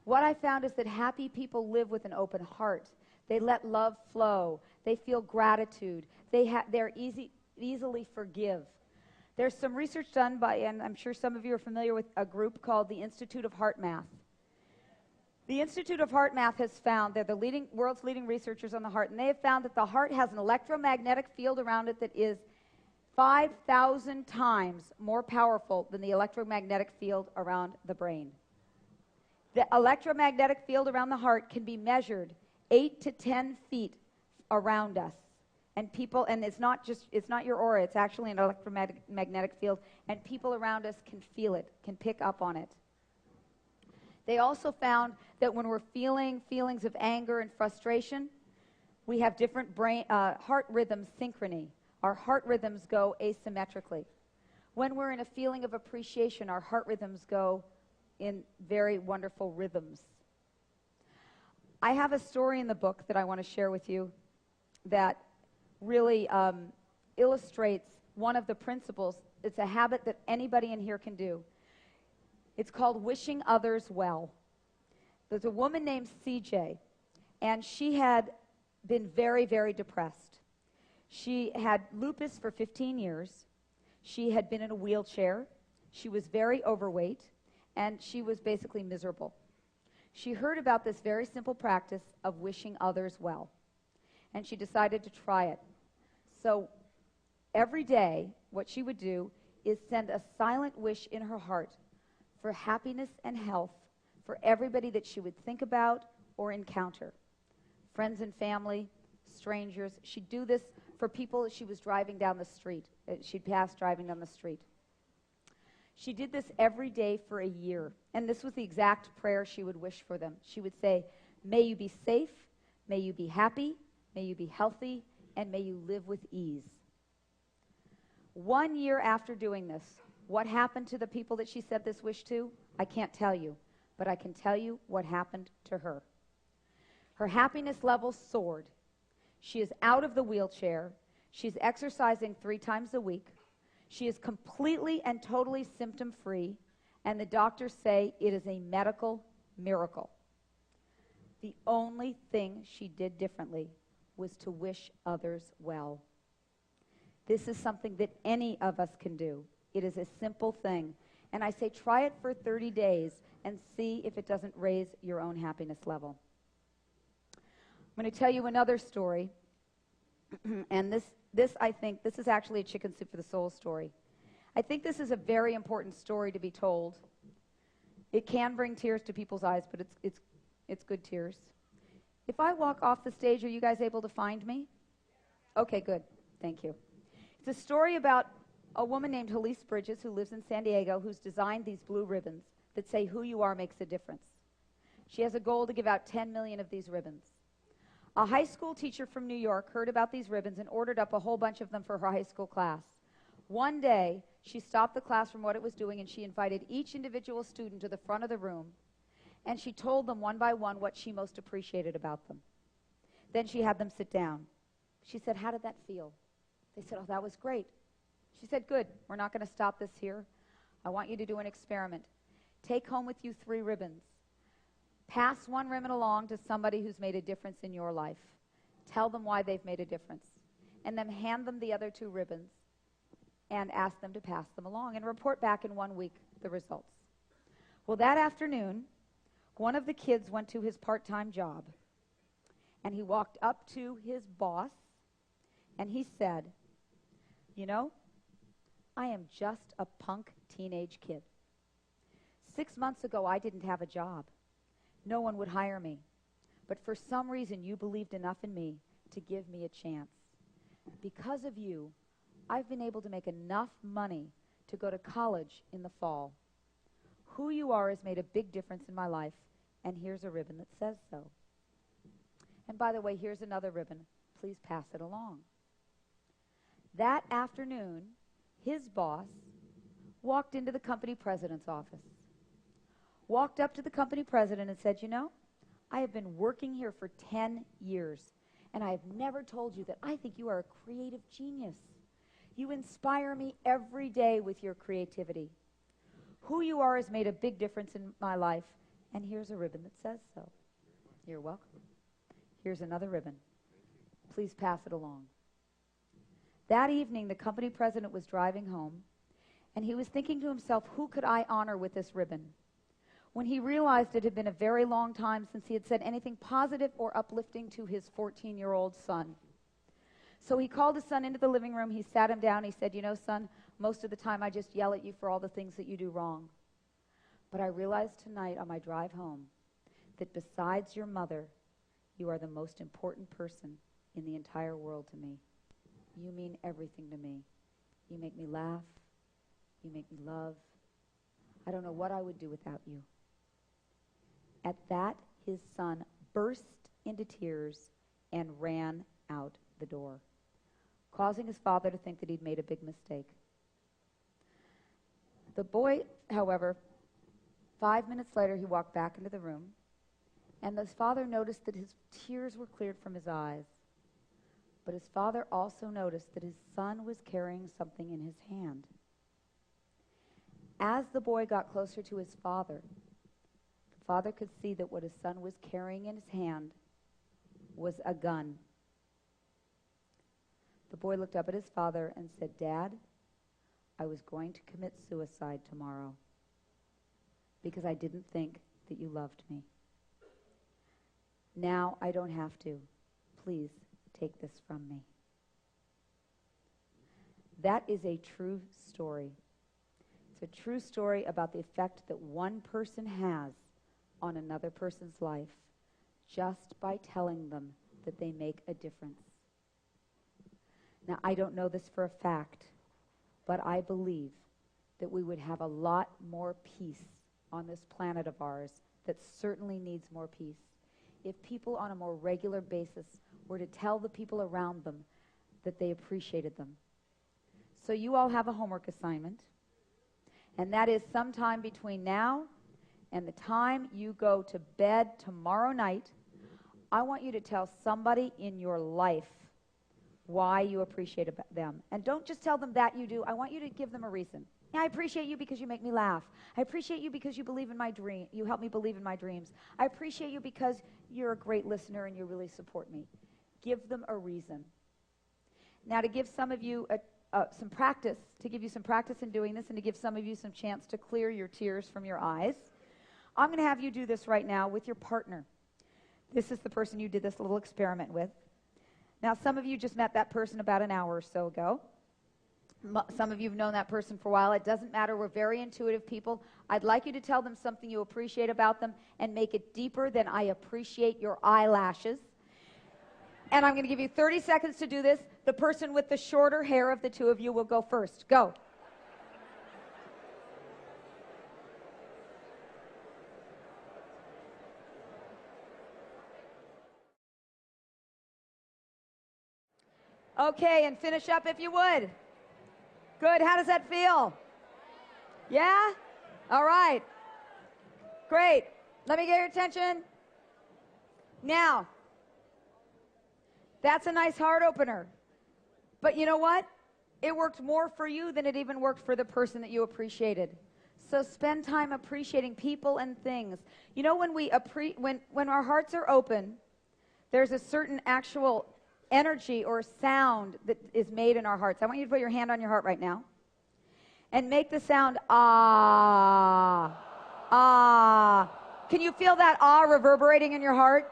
What I found is that happy people live with an open heart. They let love flow. They feel gratitude. They're easily forgive. There's some research done by, and I'm sure some of you are familiar with a group called the Institute of Heart Math. The Institute of Heart Math has found, they're the world's leading researchers on the heart, and they have found that the heart has an electromagnetic field around it that is 5,000 times more powerful than the electromagnetic field around the brain. The electromagnetic field around the heart can be measured 8 to 10 feet around us. And it's not your aura, it's actually an electromagnetic field, and people around us can feel it, can pick up on it. They also found that when we're feeling feelings of anger and frustration, we have different heart rhythm synchrony. Our heart rhythms go asymmetrically. When we're in a feeling of appreciation, our heart rhythms go in very wonderful rhythms. I have a story in the book that I want to share with you that really illustrates one of the principles. It's a habit that anybody in here can do. It's called wishing others well. There's a woman named CJ, and she had been very, very depressed. She had lupus for 15 years. She had been in a wheelchair. She was very overweight, and she was basically miserable. She heard about this very simple practice of wishing others well, and she decided to try it. So every day, what she would do is send a silent wish in her heart for happiness and health for everybody that she would think about or encounter. Friends and family, strangers. She'd do this for people as she was driving down the street. She'd pass driving down the street. She did this every day for a year, and this was the exact prayer she would wish for them. She would say, "May you be safe, may you be happy, may you be healthy, and may you live with ease." 1 year after doing this, what happened to the people that she said this wish to? I can't tell you, but I can tell you what happened to her. Her happiness level soared. She is out of the wheelchair. She's exercising 3 times a week. She is completely and totally symptom-free, and the doctors say it is a medical miracle. The only thing she did differently was to wish others well. This is something that any of us can do. It is a simple thing. And I say try it for 30 days and see if it doesn't raise your own happiness level. I'm going to tell you another story. And this I think, this is actually a chicken soup for the soul story. I think this is a very important story to be told. It can bring tears to people's eyes, but it's good tears. If I walk off the stage, are you guys able to find me? Okay, good. Thank you. It's a story about a woman named Halise Bridges who lives in San Diego who's designed these blue ribbons that say who you are makes a difference. She has a goal to give out 10 million of these ribbons. A high school teacher from New York heard about these ribbons and ordered up a whole bunch of them for her high school class. One day, she stopped the class from what it was doing and she invited each individual student to the front of the room and she told them one by one what she most appreciated about them. Then she had them sit down. She said, "How did that feel?" They said, "Oh, that was great." She said, "Good, we're not going to stop this here. I want you to do an experiment. Take home with you 3 ribbons. Pass 1 ribbon along to somebody who's made a difference in your life. Tell them why they've made a difference. And then hand them the other 2 ribbons and ask them to pass them along and report back in 1 week the results." Well, that afternoon, one of the kids went to his part-time job and he walked up to his boss and he said, "You know, I am just a punk teenage kid. 6 months ago, I didn't have a job. No one would hire me. But for some reason, you believed enough in me to give me a chance. Because of you, I've been able to make enough money to go to college in the fall. Who you are has made a big difference in my life, and here's a ribbon that says so. And by the way, here's another ribbon. Please pass it along." That afternoon, his boss walked into the company president's office, walked up to the company president and said, "You know, I have been working here for 10 years, and I have never told you that I think you are a creative genius. You inspire me every day with your creativity. Who you are has made a big difference in my life, and here's a ribbon that says so." "You're welcome. Here's another ribbon. Please pass it along." That evening, the company president was driving home, and he was thinking to himself, who could I honor with this ribbon? When he realized it had been a very long time since he had said anything positive or uplifting to his 14-year-old son. So he called his son into the living room. He sat him down. He said, you know, son, most of the time I just yell at you for all the things that you do wrong. But I realized tonight on my drive home that besides your mother, you are the most important person in the entire world to me. You mean everything to me. You make me laugh. You make me love. I don't know what I would do without you. At that, his son burst into tears and ran out the door, causing his father to think that he'd made a big mistake. The boy, however, 5 minutes later, he walked back into the room, and his father noticed that his tears were cleared from his eyes. But his father also noticed that his son was carrying something in his hand. As the boy got closer to his father, the father could see that what his son was carrying in his hand was a gun. The boy looked up at his father and said, Dad, I was going to commit suicide tomorrow because I didn't think that you loved me. Now I don't have to. Please take this from me. That is a true story. It's a true story about the effect that one person has on another person's life just by telling them that they make a difference. Now, I don't know this for a fact, but I believe that we would have a lot more peace on this planet of ours that certainly needs more peace if people on a more regular basis were to tell the people around them that they appreciated them. So you all have a homework assignment, and that is sometime between now and the time you go to bed tomorrow night, I want you to tell somebody in your life why you appreciate them. And don't just tell them that you do. I want you to give them a reason. Yeah, I appreciate you because you make me laugh. I appreciate you because you believe in my dream. You help me believe in my dreams. I appreciate you because you're a great listener and you really support me. Give them a reason. Now, to give some of you some practice, to give you some practice in doing this and to give some of you some chance to clear your tears from your eyes, I'm going to have you do this right now with your partner. This is the person you did this little experiment with. Now, some of you just met that person about an hour or so ago. Some of you have known that person for a while. It doesn't matter. We're very intuitive people. I'd like you to tell them something you appreciate about them and make it deeper than I appreciate your eyelashes. And I'm going to give you 30 seconds to do this. The person with the shorter hair of the two of you will go first. Go. Okay, and finish up if you would. Good. How does that feel? Yeah? All right. Great. Let me get your attention. Now, that's a nice heart opener. But you know what? It worked more for you than it even worked for the person that you appreciated. So spend time appreciating people and things. You know, when our hearts are open, there's a certain actual energy or sound that is made in our hearts. I want you to put your hand on your heart right now and make the sound ah, ah. Can you feel that ah reverberating in your heart?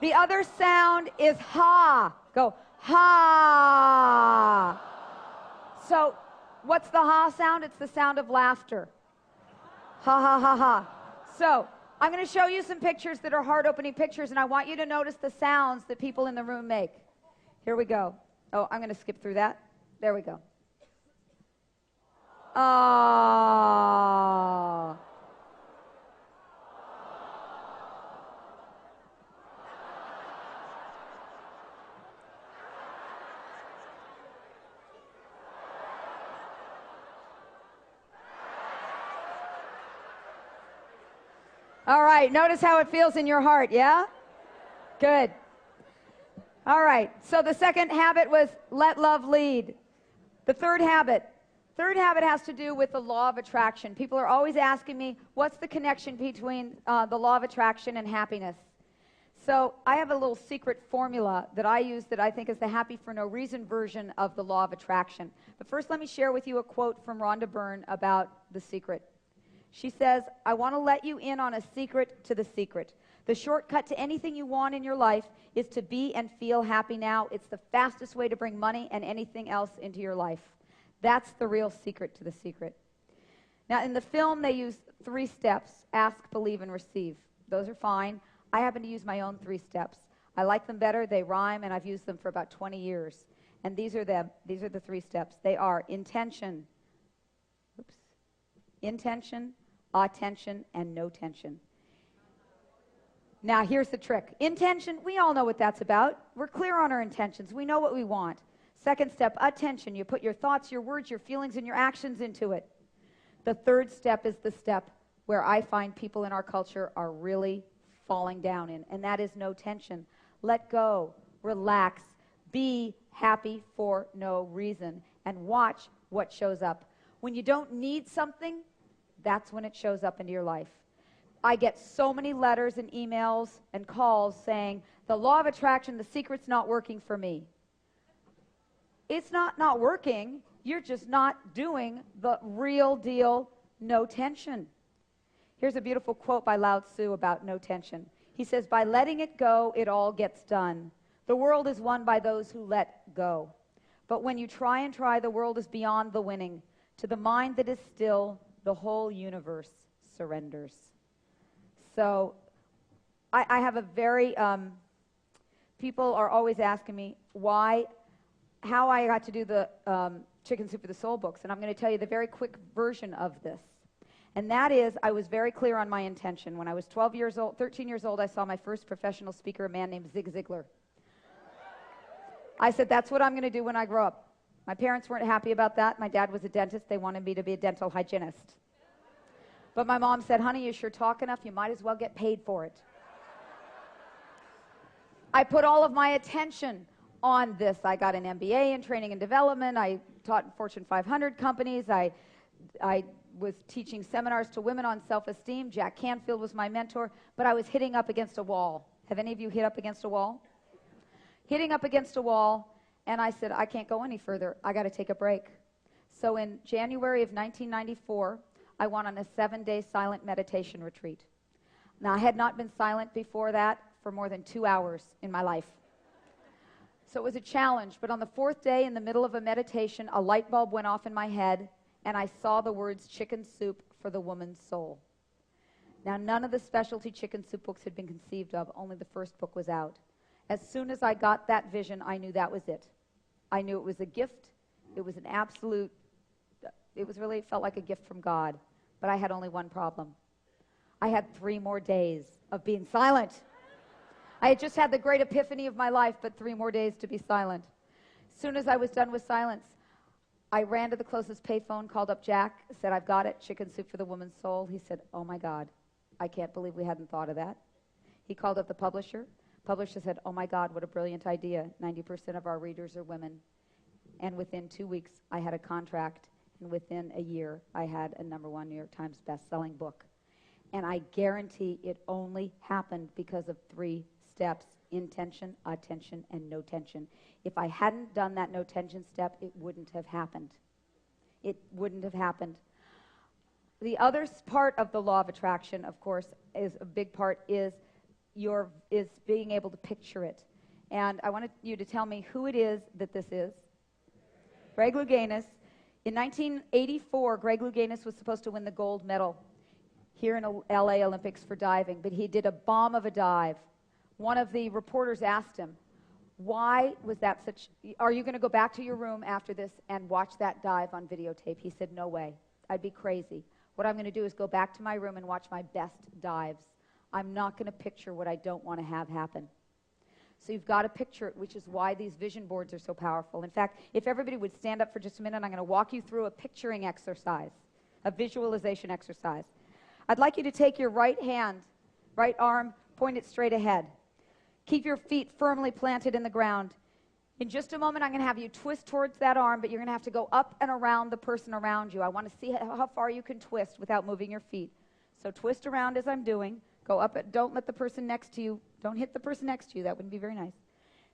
The other sound is ha. Go ha. So what's the ha sound? It's the sound of laughter. Ha ha ha ha. So I'm going to show you some pictures that are heart-opening pictures, and I want you to notice the sounds that people in the room make. Here we go. Oh, I'm going to skip through that. There we go. Ah. All right, notice how it feels in your heart, yeah? Good. All right, so the second habit was let love lead. The third habit has to do with the law of attraction. People are always asking me, what's the connection between the law of attraction and happiness? So I have a little secret formula that I use that I think is the happy for no reason version of the law of attraction. But first, let me share with you a quote from Rhonda Byrne about the secret. She says, I want to let you in on a secret to the secret. The shortcut to anything you want in your life is to be and feel happy now. It's the fastest way to bring money and anything else into your life. That's the real secret to the secret. Now, in the film, they use 3 steps: ask, believe, and receive. Those are fine. I happen to use my own 3 steps. I like them better. They rhyme, and I've used them for about 20 years. And these are them. These are the 3 steps. They are intention, attention, and no tension. Now, here's the trick. Intention, we all know what that's about. We're clear on our intentions. We know what we want. Second step, attention. You put your thoughts, your words, your feelings, and your actions into it. The third step is the step where I find people in our culture are really falling down in, and that is no tension. Let go, relax, be happy for no reason, and watch what shows up. When you don't need something, that's when it shows up into your life. I get so many letters and emails and calls saying, the law of attraction, the secret's not working for me. It's not working. You're just not doing the real deal, no tension. Here's a beautiful quote by Lao Tzu about no tension. He says, by letting it go, it all gets done. The world is won by those who let go. But when you try and try, the world is beyond the winning. To the mind that is still, the whole universe surrenders. So I have a very, people are always asking me how I got to do the Chicken Soup for the Soul books. And I'm going to tell you the very quick version of this. And that is, I was very clear on my intention. When I was 13 years old, I saw my first professional speaker, a man named Zig Ziglar. I said, that's what I'm going to do when I grow up. My parents weren't happy about that. My dad was a dentist. They wanted me to be a dental hygienist. But my mom said, honey, you sure talk enough. You might as well get paid for it. I put all of my attention on this. I got an MBA in training and development. I taught in Fortune 500 companies. I was teaching seminars to women on self-esteem. Jack Canfield was my mentor. But I was hitting up against a wall. Have any of you hit up against a wall? Hitting up against a wall. And I said, I can't go any further. I got to take a break. So in January of 1994, I went on a 7-day silent meditation retreat. Now, I had not been silent before that for more than 2 hours in my life. So it was a challenge. But on the 4th day, in the middle of a meditation, a light bulb went off in my head, and I saw the words chicken soup for the woman's soul. Now, none of the specialty chicken soup books had been conceived of. Only the first book was out. As soon as I got that vision, I knew that was it. I knew it was a gift. It was an absolute, it felt like a gift from God. But I had only one problem. I had 3 more days of being silent. I had just had the great epiphany of my life, but 3 more days to be silent. As soon as I was done with silence, I ran to the closest payphone, called up Jack, said, I've got it, chicken soup for the woman's soul. He said, oh my God, I can't believe we hadn't thought of that. He called up the publisher. Publisher said, oh my God, what a brilliant idea. 90% of our readers are women. And within 2 weeks, I had a contract. And within a year, I had a #1 New York Times best-selling book. And I guarantee it only happened because of 3 steps: intention, attention, and no tension. If I hadn't done that no tension step, it wouldn't have happened. It wouldn't have happened. The other part of the law of attraction, of course, is a big part, is being able to picture it. And I wanted you to tell me who it is that this is. Greg Louganis. In 1984, Greg Louganis was supposed to win the gold medal here in LA Olympics for diving, but he did a bomb of a dive. One of the reporters asked him, why was that such, are you going to go back to your room after this and watch that dive on videotape? He said, no way. I'd be crazy. What I'm going to do is go back to my room and watch my best dives. I'm not going to picture what I don't want to have happen. So you've got to picture it, which is why these vision boards are so powerful. In fact, if everybody would stand up for just a minute, I'm going to walk you through a picturing exercise, a visualization exercise. I'd like you to take your right arm, point it straight ahead. Keep your feet firmly planted in the ground. In just a moment, I'm going to have you twist towards that arm, but you're going to have to go up and around the person around you. I want to see how far you can twist without moving your feet. So twist around as I'm doing. Go up. Don't let the person next to you, don't hit the person next to you. That wouldn't be very nice.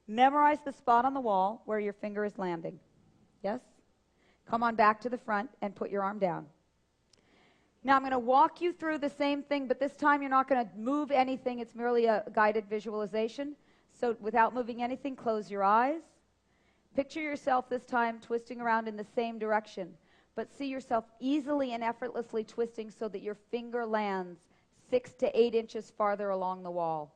Memorize the spot on the wall where your finger is landing. Yes? Come on back to the front and put your arm down. Now I'm going to walk you through the same thing, but this time you're not going to move anything. It's merely a guided visualization. So without moving anything, close your eyes. Picture yourself this time twisting around in the same direction, but see yourself easily and effortlessly twisting so that your finger lands 6 to 8 inches farther along the wall.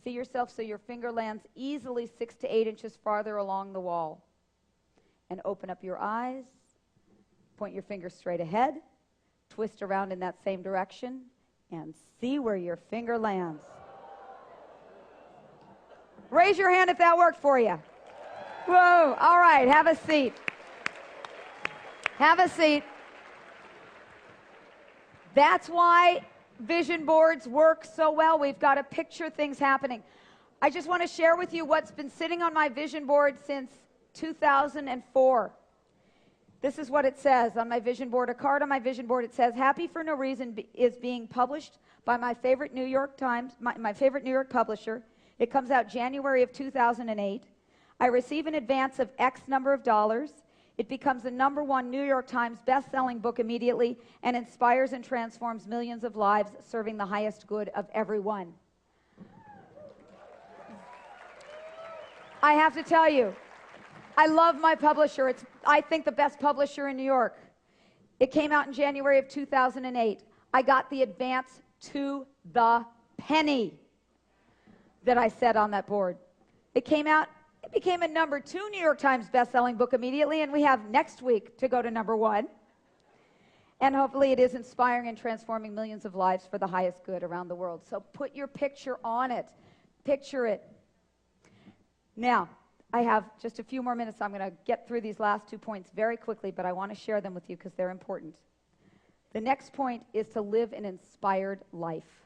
See yourself so your finger lands easily 6 to 8 inches farther along the wall. And open up your eyes, point your finger straight ahead, twist around in that same direction, and see where your finger lands. Raise your hand if that worked for you. Whoa, all right, have a seat. Have a seat. That's why vision boards work so well. We've got to picture things happening. I just want to share with you what's been sitting on my vision board since 2004. This is what it says on my vision board. A card on my vision board, it says, Happy for No Reason is being published by my favorite New York Times, my favorite New York publisher. It comes out January of 2008. I receive an advance of X number of dollars. It becomes the #1 New York Times best-selling book immediately and inspires and transforms millions of lives, serving the highest good of everyone. I have to tell you, I love my publisher. It's, I think, the best publisher in New York. It came out in January of 2008. I got the advance to the penny that I said on that board. It came out, it became a #2 New York Times best-selling book immediately, and we have next week to go to #1. And hopefully it is inspiring and transforming millions of lives for the highest good around the world. So put your picture on it. Picture it. Now, I have just a few more minutes. I'm going to get through these last 2 points very quickly, but I want to share them with you because they're important. The next point is to live an inspired life.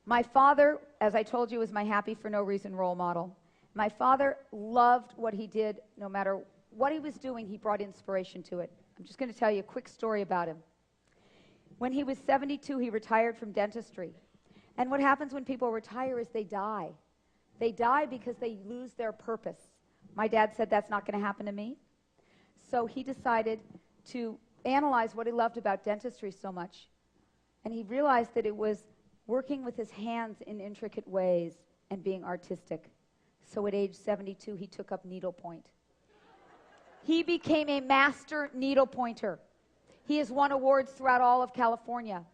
My father, as I told you, was my happy for no reason role model. My father loved what he did. No matter what he was doing, he brought inspiration to it. I'm just going to tell you a quick story about him. When he was 72, he retired from dentistry. And what happens when people retire is they die. They die because they lose their purpose. My dad said, that's not going to happen to me. So he decided to analyze what he loved about dentistry so much. And he realized that it was working with his hands in intricate ways and being artistic. So at age 72, he took up needlepoint. He became a master needlepointer. He has won awards throughout all of California.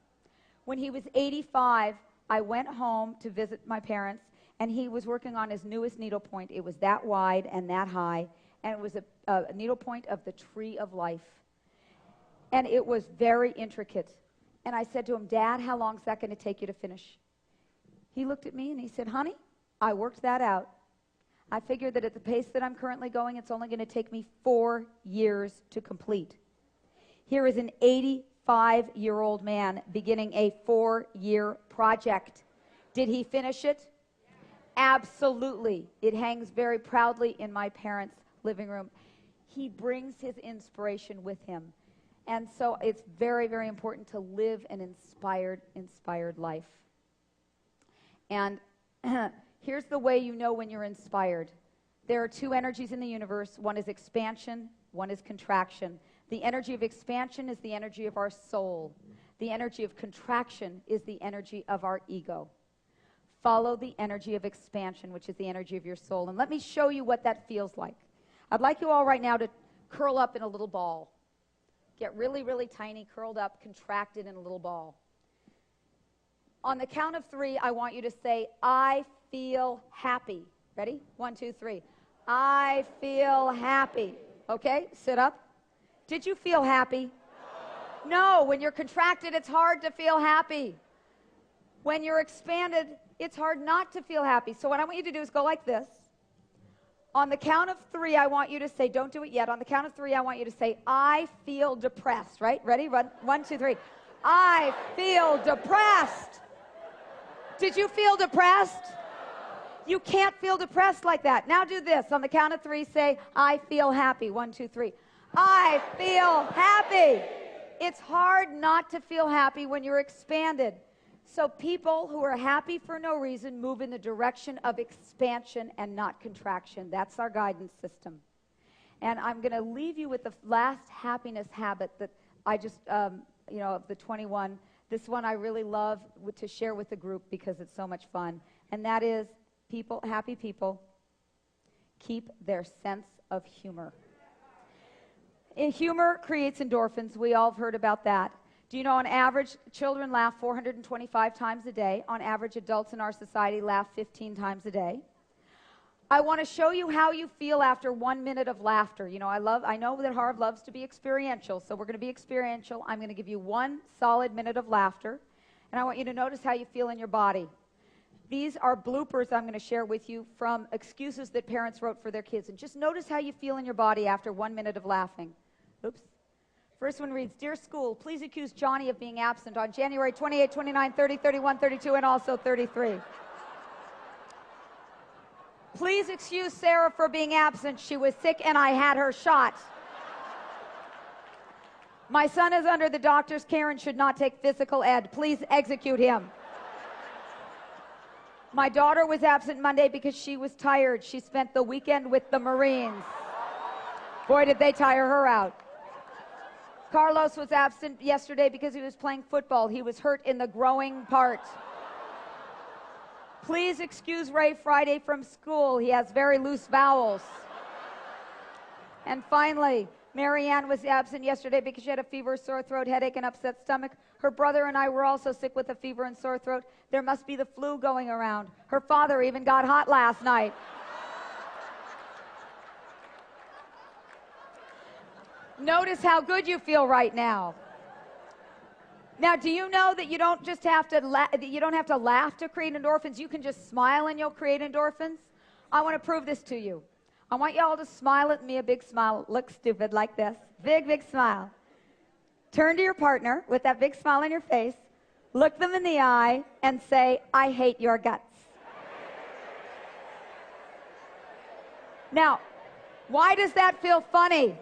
When he was 85, I went home to visit my parents, and he was working on his newest needlepoint. It was that wide and that high, and it was a needlepoint of the tree of life. And it was very intricate. And I said to him, Dad, how long is that going to take you to finish? He looked at me and he said, honey, I worked that out. I figured that at the pace that I'm currently going, it's only going to take me 4 years to complete. Here is an 85-year-old man beginning a 4-year project. Did he finish it? Absolutely. It hangs very proudly in my parents' living room. He brings his inspiration with him. And so it's very, very important to live an inspired life. And here's the way you know when you're inspired. There are 2 energies in the universe. One is expansion, one is contraction. The energy of expansion is the energy of our soul. The energy of contraction is the energy of our ego. Follow the energy of expansion, which is the energy of your soul. And let me show you what that feels like. I'd like you all right now to curl up in a little ball. Get really, really tiny, curled up, contracted in a little ball. On the count of 3, I want you to say, I feel happy. Ready? 1, 2, 3. I feel happy. Okay, sit up. Did you feel happy? No, when you're contracted, it's hard to feel happy. When you're expanded, it's hard not to feel happy. So what I want you to do is go like this. On the count of 3, I want you to say, don't do it yet. On the count of 3, I want you to say, I feel depressed, right? Ready? 1, 2, 3. I feel depressed. Did you feel depressed? You can't feel depressed like that. Now do this. On the count of 3, say, I feel happy. 1, 2, 3. I feel happy. It's hard not to feel happy when you're expanded. So people who are happy for no reason move in the direction of expansion and not contraction. That's our guidance system. And I'm going to leave you with the last happiness habit that I just, of the 21, this one I really love to share with the group because it's so much fun. And that is happy people keep their sense of humor. Humor creates endorphins. We all have heard about that. Do you know on average, children laugh 425 times a day. On average, adults in our society laugh 15 times a day. I want to show you how you feel after 1 minute of laughter. You know, I know that Harv loves to be experiential, so we're going to be experiential. I'm going to give you 1 solid minute of laughter, and I want you to notice how you feel in your body. These are bloopers I'm going to share with you from excuses that parents wrote for their kids, and just notice how you feel in your body after 1 minute of laughing. Oops. First one reads, Dear school, please accuse Johnny of being absent on January 28, 29, 30, 31, 32, and also 33. Please excuse Sarah for being absent. She was sick and I had her shot. My son is under the doctor's care and should not take physical ed. Please execute him. My daughter was absent Monday because she was tired. She spent the weekend with the Marines. Boy, did they tire her out. Carlos was absent yesterday because he was playing football. He was hurt in the growing part. Please excuse Ray Friday from school. He has very loose vowels. And finally, Marianne was absent yesterday because she had a fever, sore throat, headache, and upset stomach. Her brother and I were also sick with a fever and sore throat. There must be the flu going around. Her father even got hot last night. Notice how good you feel right now. Now, do you know that you don't just have to laugh to create endorphins? You can just smile and you'll create endorphins. I want to prove this to you. I want you all to smile at me, a big smile. Look stupid like this. Big, big smile. Turn to your partner with that big smile on your face. Look them in the eye and say, I hate your guts. Now, why does that feel funny?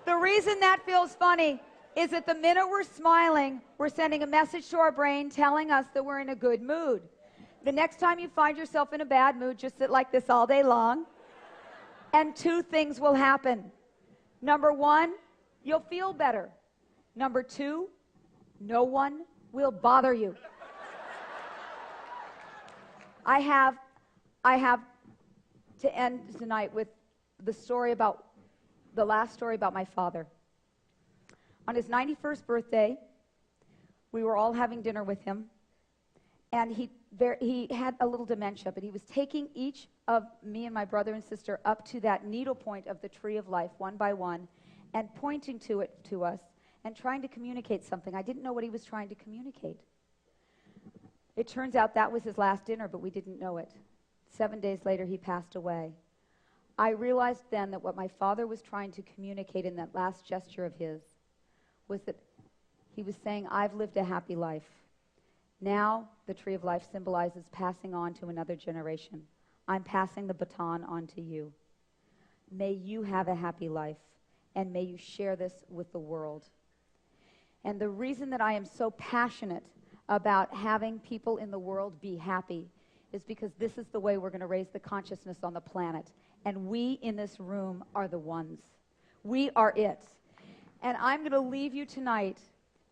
The reason that feels funny is that the minute we're smiling, we're sending a message to our brain telling us that we're in a good mood. The next time you find yourself in a bad mood, just sit like this all day long, and 2 things will happen. Number 1, you'll feel better. Number 2, no one will bother you. I have to end tonight with the last story about my father. On his 91st birthday, we were all having dinner with him, and he had a little dementia, but he was taking each of me and my brother and sister up to that needle point of the tree of life, one by one, and pointing to it to us and trying to communicate something. I didn't know what he was trying to communicate. It turns out that was his last dinner, but we didn't know it. 7 days later, he passed away. I realized then that what my father was trying to communicate in that last gesture of his was that he was saying, I've lived a happy life. Now the tree of life symbolizes passing on to another generation. I'm passing the baton on to you. May you have a happy life, and may you share this with the world. And the reason that I am so passionate about having people in the world be happy is because this is the way we're going to raise the consciousness on the planet. And we in this room are the ones. We are it. And I'm going to leave you tonight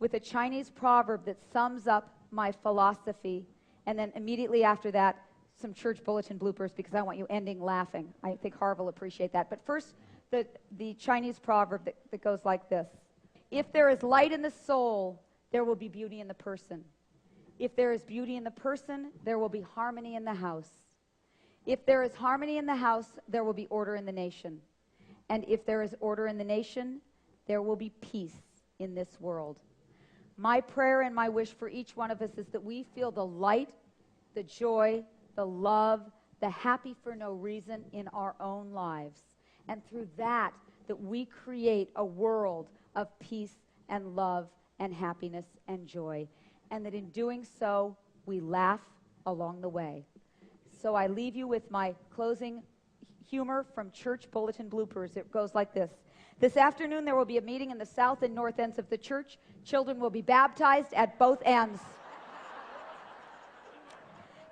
with a Chinese proverb that sums up my philosophy. And then immediately after that, some church bulletin bloopers because I want you ending laughing. I think Harv will appreciate that. But first, the Chinese proverb that goes like this. If there is light in the soul, there will be beauty in the person. If there is beauty in the person, there will be harmony in the house. If there is harmony in the house, there will be order in the nation. And if there is order in the nation, there will be peace in this world. My prayer and my wish for each one of us is that we feel the light, the joy, the love, the happy for no reason in our own lives. And through that we create a world of peace and love and happiness and joy. And that in doing so, we laugh along the way. So I leave you with my closing humor from church bulletin bloopers. It goes like this. This afternoon there will be a meeting in the south and north ends of the church. Children will be baptized at both ends.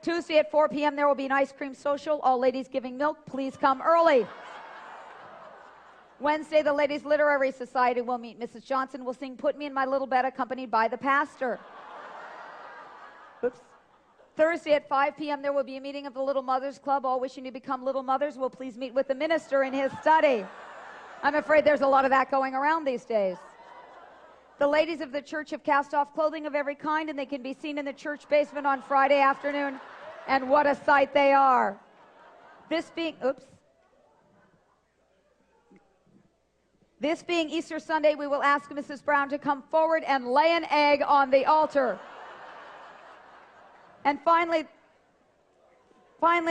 Tuesday at 4 p.m. there will be an ice cream social. All ladies giving milk, please come early. Wednesday, the Ladies Literary Society will meet. Mrs. Johnson will sing Put Me in My Little Bed, accompanied by the pastor. Oops. Thursday at 5 p.m., there will be a meeting of the Little Mothers Club. All wishing to become little mothers will please meet with the minister in his study. I'm afraid there's a lot of that going around these days. The ladies of the church have cast off clothing of every kind, and they can be seen in the church basement on Friday afternoon. And what a sight they are. This being Easter Sunday, we will ask Mrs. Brown to come forward and lay an egg on the altar. And finally,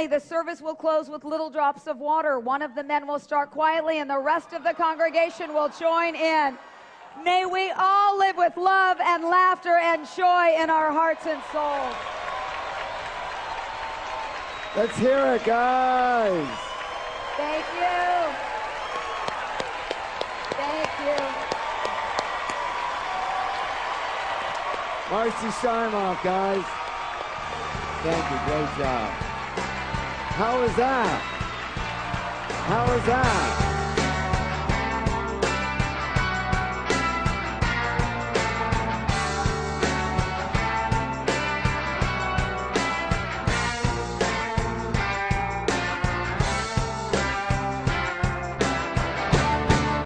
the service will close with little drops of water. One of the men will start quietly, and the rest of the congregation will join in. May we all live with love and laughter and joy in our hearts and souls. Let's hear it, guys. Thank you. Thank you. Marci Shimoff, guys. Thank you, great job. How was that? How was that?